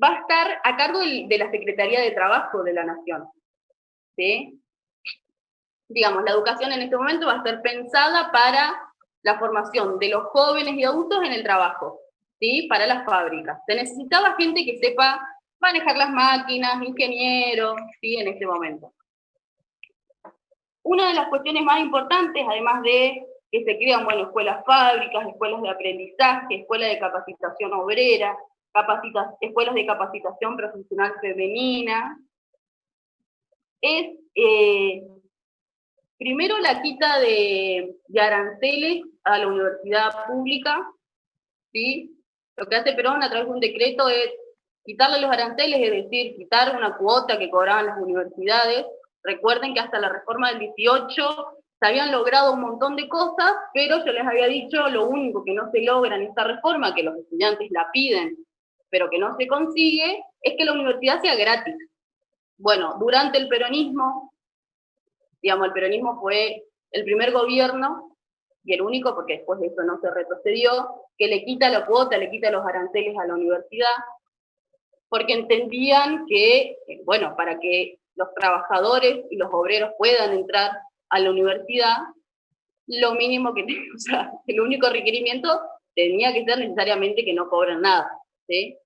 va a estar a cargo de la Secretaría de Trabajo de la Nación. ¿Sí? Digamos, la educación en este momento va a ser pensada para la formación de los jóvenes y adultos en el trabajo, ¿sí? Para las fábricas. Se necesitaba gente que sepa manejar las máquinas, ingenieros, ¿sí? En este momento. Una de las cuestiones más importantes, además de que se crean, bueno, escuelas fábricas, escuelas de aprendizaje, escuelas de capacitación obrera, escuelas de capacitación profesional femenina, es primero la quita de aranceles a la universidad pública, ¿sí? Lo que hace Perón a través de un decreto es quitarle los aranceles, es decir, quitar una cuota que cobraban las universidades. Recuerden que hasta la reforma del 18 se habían logrado un montón de cosas, pero yo les había dicho, lo único que no se logra en esta reforma, que los estudiantes la piden, pero que no se consigue, es que la universidad sea gratis. Bueno, durante el peronismo, digamos, el peronismo fue el primer gobierno, y el único, porque después de eso no se retrocedió, que le quita la cuota, le quita los aranceles a la universidad, porque entendían que, bueno, para que los trabajadores y los obreros puedan entrar a la universidad, lo mínimo que, o sea, el único requerimiento tenía que ser necesariamente que no cobren nada, ¿sí?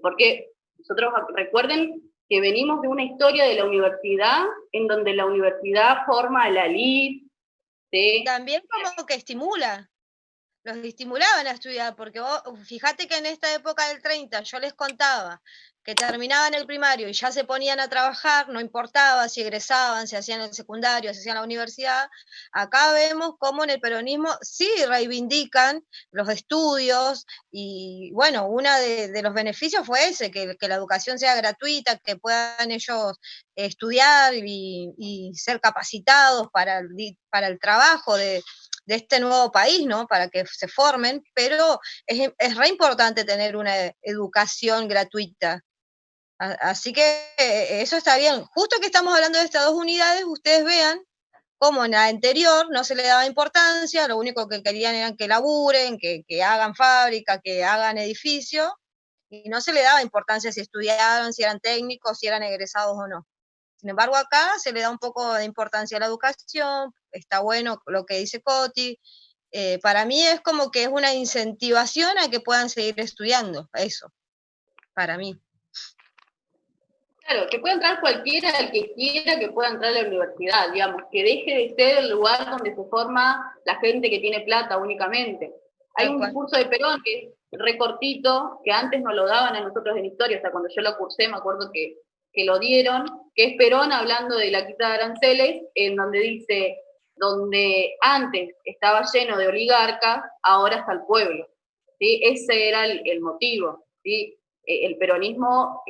Porque nosotros, recuerden que venimos de una historia de la universidad, en donde la universidad forma la elite, ¿sí? También como que estimula. Los estimulaban a estudiar, porque vos, fíjate que en esta época del 30 yo les contaba que terminaban el primario y ya se ponían a trabajar, no importaba si egresaban, si hacían el secundario, si hacían la universidad. Acá vemos cómo en el peronismo sí reivindican los estudios y bueno, uno de los beneficios fue ese, que la educación sea gratuita, que puedan ellos estudiar y ser capacitados para el trabajo de este nuevo país, ¿no? Para que se formen, pero es re importante tener una educación gratuita. Así que eso está bien. Justo que estamos hablando de estas dos unidades, ustedes vean cómo en la anterior no se le daba importancia, lo único que querían era que laburen, que hagan fábrica, que hagan edificio, y no se le daba importancia si estudiaron, si eran técnicos, si eran egresados o no. Sin embargo, acá se le da un poco de importancia a la educación, está bueno lo que dice Coti. Para mí es como que es una incentivación a que puedan seguir estudiando, eso, para mí. Claro, que pueda entrar cualquiera, el que quiera que pueda entrar a la universidad, digamos, que deje de ser el lugar donde se forma la gente que tiene plata únicamente. Hay un discurso de Perón que es recortito, que antes nos lo daban a nosotros en historia, o sea, cuando yo lo cursé me acuerdo que lo dieron, que es Perón hablando de la quita de aranceles, en donde dice, donde antes estaba lleno de oligarcas, ahora está el pueblo. ¿Sí? Ese era el motivo. ¿Sí? El peronismo,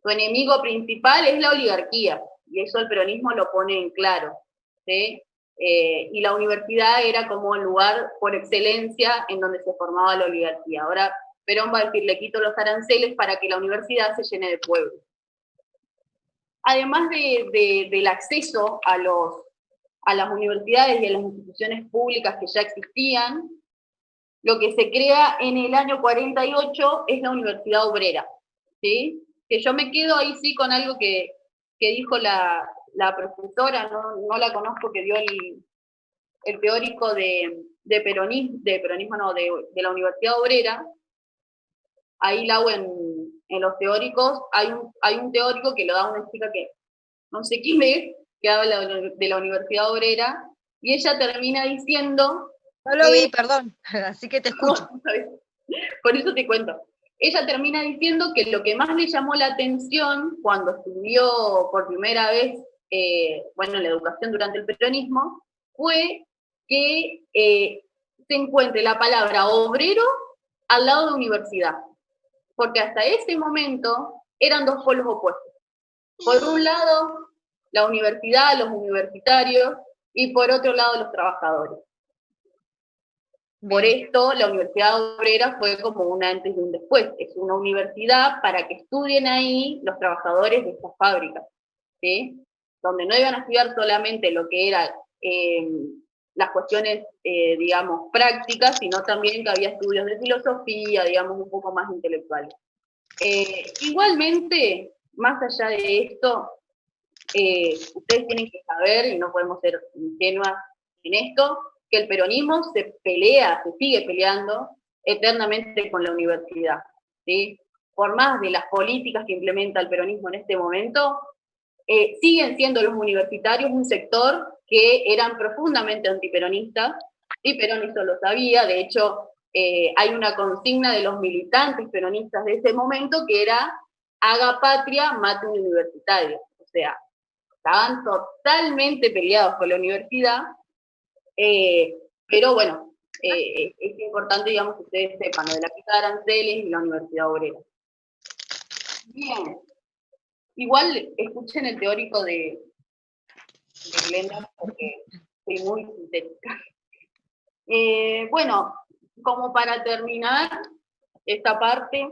su enemigo principal es la oligarquía, y eso el peronismo lo pone en claro. ¿Sí? Y la universidad era como el lugar por excelencia en donde se formaba la oligarquía. Ahora Perón va a decir, le quito los aranceles para que la universidad se llene de pueblo. Además del acceso a las universidades y a las instituciones públicas que ya existían, lo que se crea en el año 48 es la Universidad Obrera, ¿sí? Que yo me quedo ahí sí con algo que dijo la profesora, no la conozco, que dio el teórico de la Universidad Obrera. Ahí en los teóricos hay un teórico que lo da una chica que no sé quién es, que habla de la Universidad Obrera, y ella termina diciendo... No lo vi, perdón, así que te escucho. Por eso te cuento. Ella termina diciendo que lo que más le llamó la atención cuando estudió por primera vez, la educación durante el peronismo, fue que se encuentre la palabra obrero al lado de universidad. Porque hasta ese momento eran dos polos opuestos. Por un lado, la universidad, los universitarios, y por otro lado los trabajadores. Por esto, la Universidad Obrera fue como un antes y un después. Es una universidad para que estudien ahí los trabajadores de estas fábricas, ¿sí? Donde no iban a estudiar solamente lo que eran las cuestiones, digamos, prácticas, sino también que había estudios de filosofía, digamos, un poco más intelectuales. Igualmente, más allá de esto, ustedes tienen que saber, y no podemos ser ingenuas en esto, que el peronismo se sigue peleando eternamente con la universidad, ¿sí? Por más de las políticas que implementa el peronismo en este momento, siguen siendo los universitarios un sector que eran profundamente antiperonistas, y Perón eso lo sabía. De hecho, hay una consigna de los militantes peronistas de ese momento que era haga patria, mate un universitario. O sea, estaban totalmente peleados con la universidad, pero bueno, es importante, digamos, que ustedes sepan lo de la picada de aranceles y la Universidad Obrera. Bien, igual escuchen el teórico de Glenda, porque soy muy sintética. Bueno, como para terminar esta parte,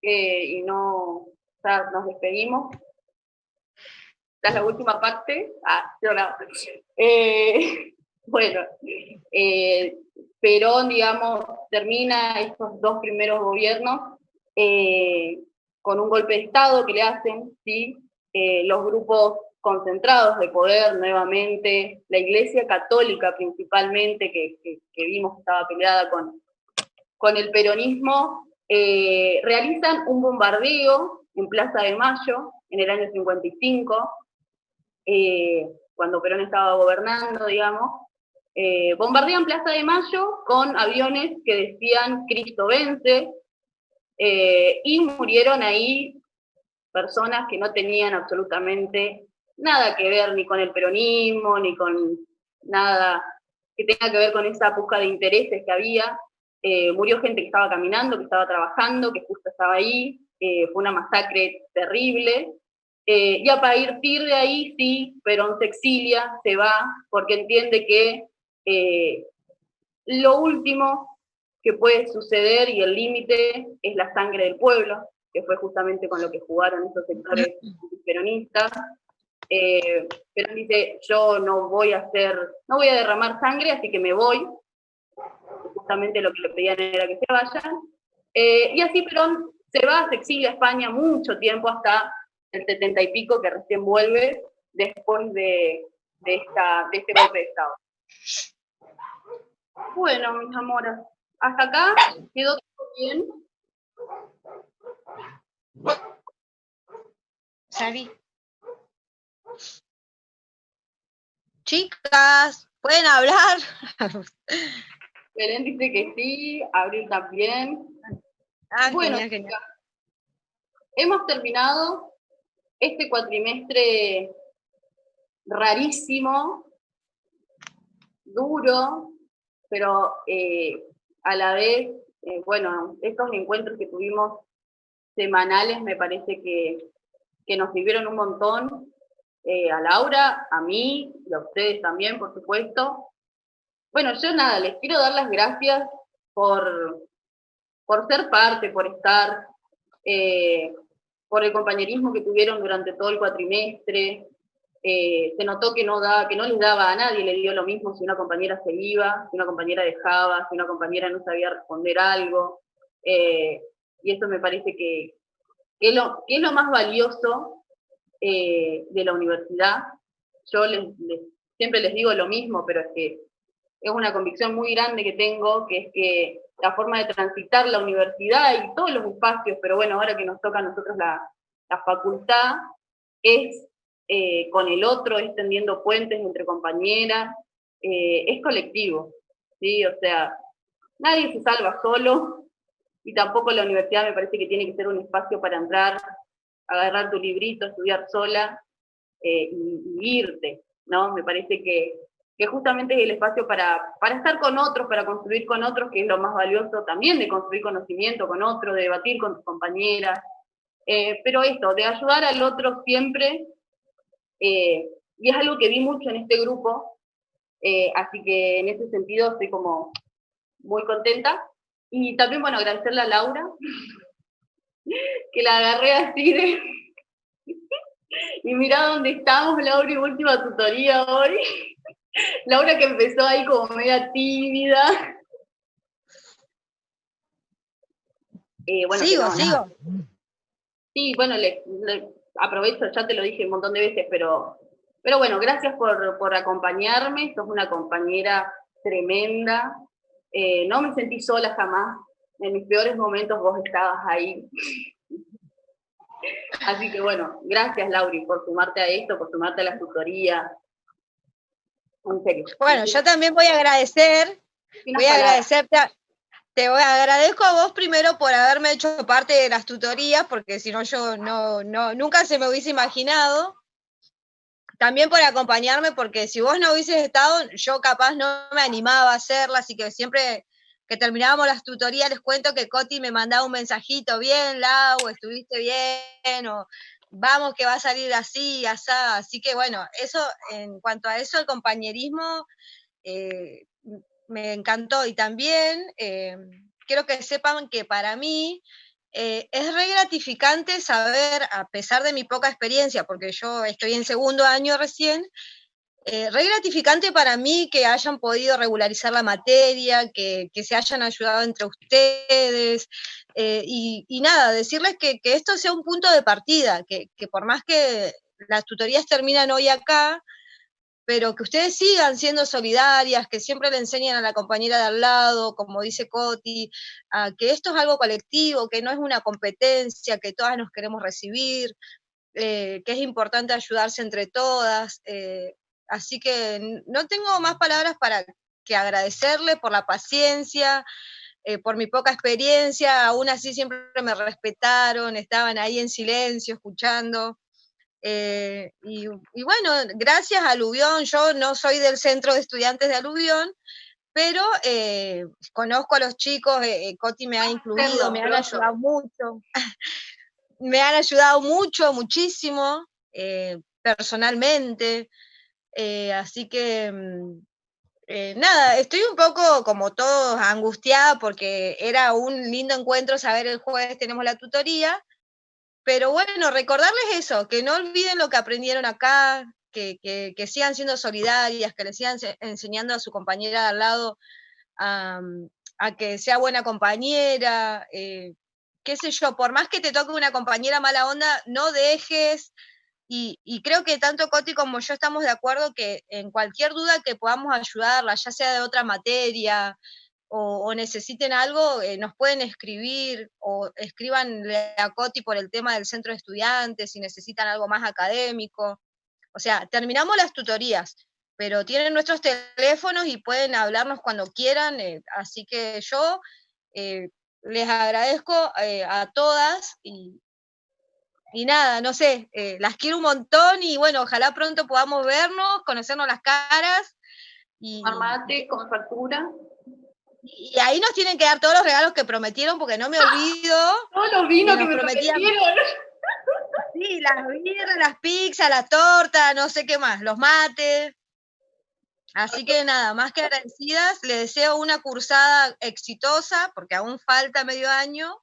y no, ya nos despedimos. Esta es la última parte. Yo no. Bueno, Perón, digamos, termina estos dos primeros gobiernos con un golpe de Estado que le hacen, ¿sí? Los grupos concentrados de poder nuevamente, la Iglesia Católica principalmente, que vimos que estaba peleada con el peronismo, realizan un bombardeo en Plaza de Mayo en el año 55, cuando Perón estaba gobernando, digamos. Bombardean Plaza de Mayo con aviones que decían Cristo vence, y murieron ahí personas que no tenían absolutamente nada que ver ni con el peronismo, ni con nada que tenga que ver con esa busca de intereses que había. Murió gente que estaba caminando, que estaba trabajando, que justo estaba ahí. Fue una masacre terrible. Y a partir de ahí, sí, Perón se exilia, se va, porque entiende que lo último que puede suceder y el límite es la sangre del pueblo, que fue justamente con lo que jugaron estos sectores peronistas. Perón dice, yo no voy a derramar sangre, así que me voy. Justamente lo que le pedían era que se vayan. Y así Perón se va, se exilia a España mucho tiempo, hasta el 70 y pico, que recién vuelve después de este golpe de Estado. Bueno, mis amores, hasta acá quedó todo bien. Sari. Chicas, ¿pueden hablar? Belén dice que sí, Abril también. Bueno, Genial, genial. Hemos terminado este cuatrimestre rarísimo, duro, pero a la vez, bueno, estos encuentros que tuvimos semanales me parece que nos sirvieron un montón, a Laura, a mí, y a ustedes también, por supuesto. Bueno, yo nada, les quiero dar las gracias por ser parte, por estar, por el compañerismo que tuvieron durante todo el cuatrimestre. Se notó que no les daba a nadie, le dio lo mismo si una compañera se iba, si una compañera dejaba, si una compañera no sabía responder algo. Y eso me parece que es lo más valioso de la universidad. Yo siempre les digo lo mismo, pero es que es una convicción muy grande que tengo, que es que la forma de transitar la universidad y todos los espacios, pero bueno, ahora que nos toca a nosotros la facultad, es con el otro, es tendiendo puentes entre compañeras, es colectivo, ¿sí? O sea, nadie se salva solo, y tampoco la universidad me parece que tiene que ser un espacio para entrar, agarrar tu librito, estudiar sola, y irte, ¿no? Me parece que justamente es el espacio para estar con otros, para construir con otros, que es lo más valioso también, de construir conocimiento con otros, de debatir con tus compañeras, pero esto, de ayudar al otro siempre, y es algo que vi mucho en este grupo, Así que en ese sentido estoy como muy contenta. Y también, bueno, agradecerle a Laura, que la agarré así de... Y mirá dónde estamos, Laura, y última tutoría hoy. Laura que empezó ahí como media tímida. Bueno, sigo, no, sigo. nada. Sí, bueno, aprovecho, ya te lo dije un montón de veces, pero bueno, gracias por acompañarme, sos una compañera tremenda. No me sentí sola jamás, en mis peores momentos vos estabas ahí. Así que bueno, gracias Lauri por sumarte a esto, por sumarte a la tutoría. En serio. Bueno, yo también voy a agradecerte, te agradezco a vos primero por haberme hecho parte de las tutorías, porque si no yo nunca se me hubiese imaginado. También por acompañarme, porque si vos no hubieses estado, yo capaz no me animaba a hacerla, así que siempre que terminábamos las tutorías les cuento que Coti me mandaba un mensajito, bien, Lau, estuviste bien, o vamos que va a salir así, asá. Así que bueno, eso, en cuanto a eso, el compañerismo me encantó. Y también quiero que sepan que para mí es re gratificante saber, a pesar de mi poca experiencia, porque yo estoy en segundo año recién, re gratificante para mí que hayan podido regularizar la materia, que se hayan ayudado entre ustedes, y nada, decirles que esto sea un punto de partida, que por más que las tutorías terminan hoy acá, pero que ustedes sigan siendo solidarias, que siempre le enseñen a la compañera de al lado, como dice Coti, que esto es algo colectivo, que no es una competencia, que todas nos queremos recibir, que es importante ayudarse entre todas. Así que no tengo más palabras para que agradecerle por la paciencia, por mi poca experiencia, aún así siempre me respetaron, estaban ahí en silencio, escuchando. Y bueno, gracias a Aluvión, yo no soy del centro de estudiantes de Aluvión, pero conozco a los chicos, Coti me ha incluido, me han ayudado mucho, me han ayudado mucho, muchísimo, personalmente, así que nada, estoy un poco como todos angustiada porque era un lindo encuentro saber el jueves tenemos la tutoría. Pero bueno, recordarles eso, que no olviden lo que aprendieron acá, que sigan siendo solidarias, que le sigan enseñando a su compañera de al lado a que sea buena compañera, qué sé yo, por más que te toque una compañera mala onda, no dejes, y creo que tanto Coti como yo estamos de acuerdo que en cualquier duda que podamos ayudarla, ya sea de otra materia, o necesiten algo, nos pueden escribir o escríbanle a Coti por el tema del centro de estudiantes si necesitan algo más académico. O sea, terminamos las tutorías, pero tienen nuestros teléfonos y pueden hablarnos cuando quieran, así que yo les agradezco a todas y nada, no sé, las quiero un montón y bueno, ojalá pronto podamos vernos, conocernos las caras. Armate con factura. Y ahí nos tienen que dar todos los regalos que prometieron, porque no me olvido. Todos los vinos que me prometieron. Sí, las birras, las pizzas, la torta, no sé qué más, los mates. Así que nada, más que agradecidas, les deseo una cursada exitosa, porque aún falta medio año,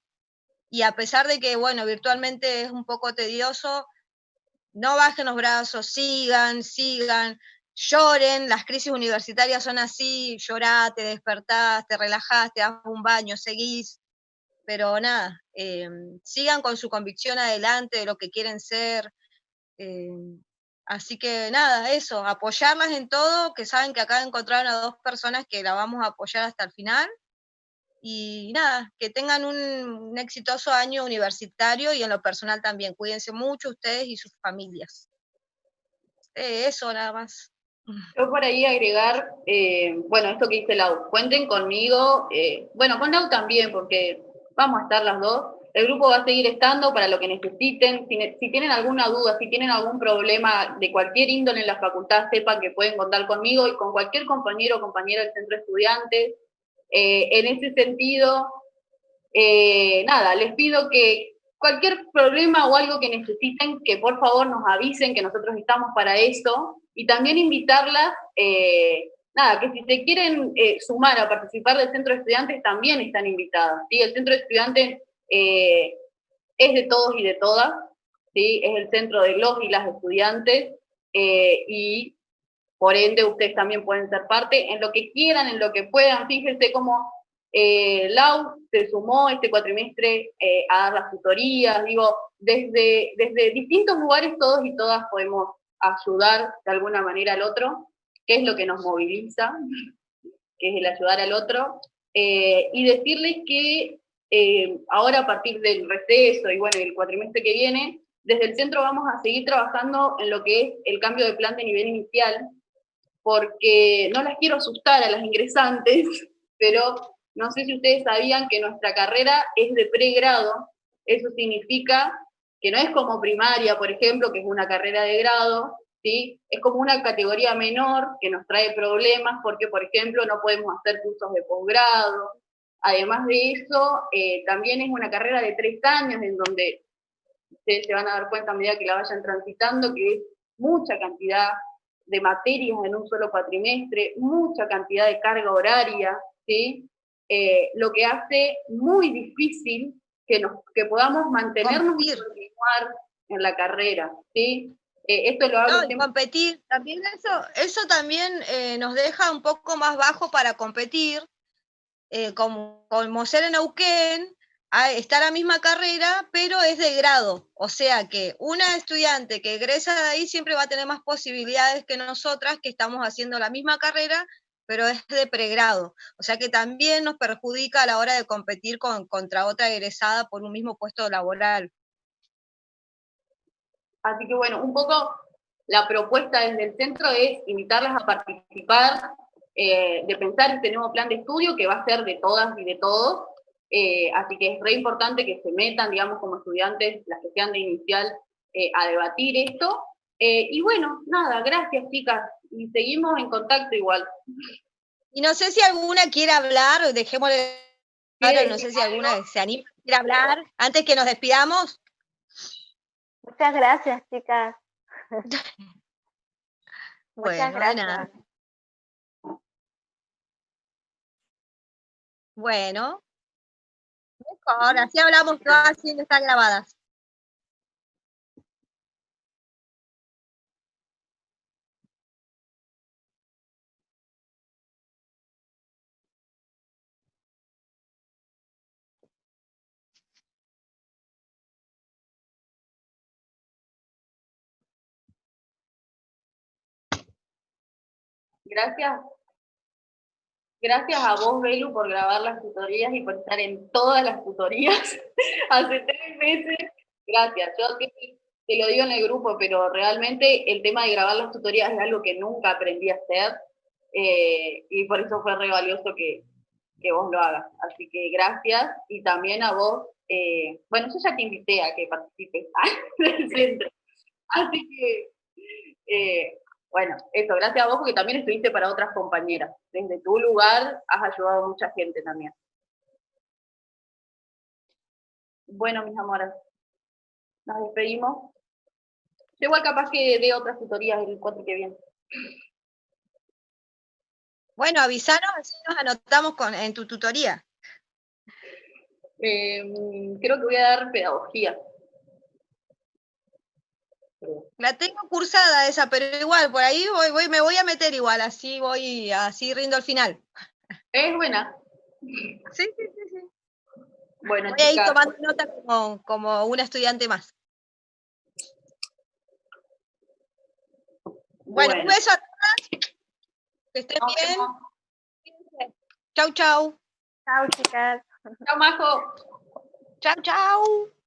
y a pesar de que, bueno, virtualmente es un poco tedioso, no bajen los brazos, sigan, lloren, las crisis universitarias son así, llorás, te despertás, te relajás, te das un baño, seguís, pero nada, sigan con su convicción adelante de lo que quieren ser, así que nada, eso, apoyarlas en todo, que saben que acá encontraron a dos personas que la vamos a apoyar hasta el final, y nada, que tengan un exitoso año universitario y en lo personal también, cuídense mucho ustedes y sus familias. Eso nada más. Yo por ahí agregar, bueno, esto que dice Lau, cuenten conmigo, bueno, con Lau también, porque vamos a estar las dos. El grupo va a seguir estando para lo que necesiten. Si tienen alguna duda, si tienen algún problema de cualquier índole en la facultad, sepan que pueden contar conmigo y con cualquier compañero o compañera del centro de estudiantes. En ese sentido, nada, les pido que cualquier problema o algo que necesiten, que por favor nos avisen, que nosotros estamos para eso, y también invitarlas, nada, que si se quieren sumar a participar del centro de estudiantes también están invitadas, ¿sí? El centro de estudiantes es de todos y de todas, ¿sí? Es el centro de los y las estudiantes, y por ende ustedes también pueden ser parte en lo que quieran, en lo que puedan. Fíjense cómo Lau se sumó este cuatrimestre a dar las tutorías, digo, desde distintos lugares todos y todas podemos ayudar de alguna manera al otro, que es lo que nos moviliza, que es el ayudar al otro, y decirles que ahora a partir del receso y bueno, el cuatrimestre que viene, desde el centro vamos a seguir trabajando en lo que es el cambio de plan de nivel inicial, porque no las quiero asustar a las ingresantes, pero no sé si ustedes sabían que nuestra carrera es de pregrado. Eso significa que no es como primaria, por ejemplo, que es una carrera de grado, ¿sí? Es como una categoría menor que nos trae problemas porque, por ejemplo, no podemos hacer cursos de posgrado. Además de eso, también es una carrera de 3 años en donde ustedes se van a dar cuenta a medida que la vayan transitando que es mucha cantidad de materias en un solo cuatrimestre, mucha cantidad de carga horaria, ¿sí? Lo que hace muy difícil que podamos mantenernos y continuar en la carrera, ¿sí? Esto lo hablo siempre. Competir, también eso también nos deja un poco más bajo para competir, como ser en Neuquén, está la misma carrera, pero es de grado, o sea que una estudiante que egresa de ahí siempre va a tener más posibilidades que nosotras que estamos haciendo la misma carrera, pero es de pregrado, o sea que también nos perjudica a la hora de competir contra otra egresada por un mismo puesto laboral. Así que bueno, un poco la propuesta desde el centro es invitarlas a participar, de pensar este nuevo plan de estudio que va a ser de todas y de todos, así que es re importante que se metan, digamos, como estudiantes, las que sean de inicial, a debatir esto. Y bueno, nada, gracias chicas, y seguimos en contacto igual. Y no sé si alguna quiere hablar, dejémosle, no sé si alguna se anima a quiere hablar, antes que nos despidamos. Muchas gracias, chicas. Muchas gracias. Bueno, mejor, así hablamos todas sin estar grabadas. Gracias. Gracias a vos, Belu, por grabar las tutorías y por estar en todas las tutorías hace 3 meses. Gracias. Yo te lo digo en el grupo, pero realmente el tema de grabar las tutorías es algo que nunca aprendí a hacer, y por eso fue re valioso que vos lo hagas. Así que gracias, y también a vos, bueno, yo ya te invité a que participes del centro. Así que, bueno, eso, gracias a vos porque también estuviste para otras compañeras. Desde tu lugar has ayudado a mucha gente también. Bueno, mis amores, nos despedimos. Yo igual capaz que dé otras tutorías el 4 que viene. Bueno, avisanos, así nos anotamos en tu tutoría. Creo que voy a dar pedagogía. La tengo cursada esa, pero igual, por ahí me voy a meter igual, así rindo al final. Es buena. Sí. Bueno, voy a ir tomando nota como una estudiante más. Bueno, un beso a todas. Que estén bien. Chau, chau. Chau, chicas. Chau, Majo. Chau, chau.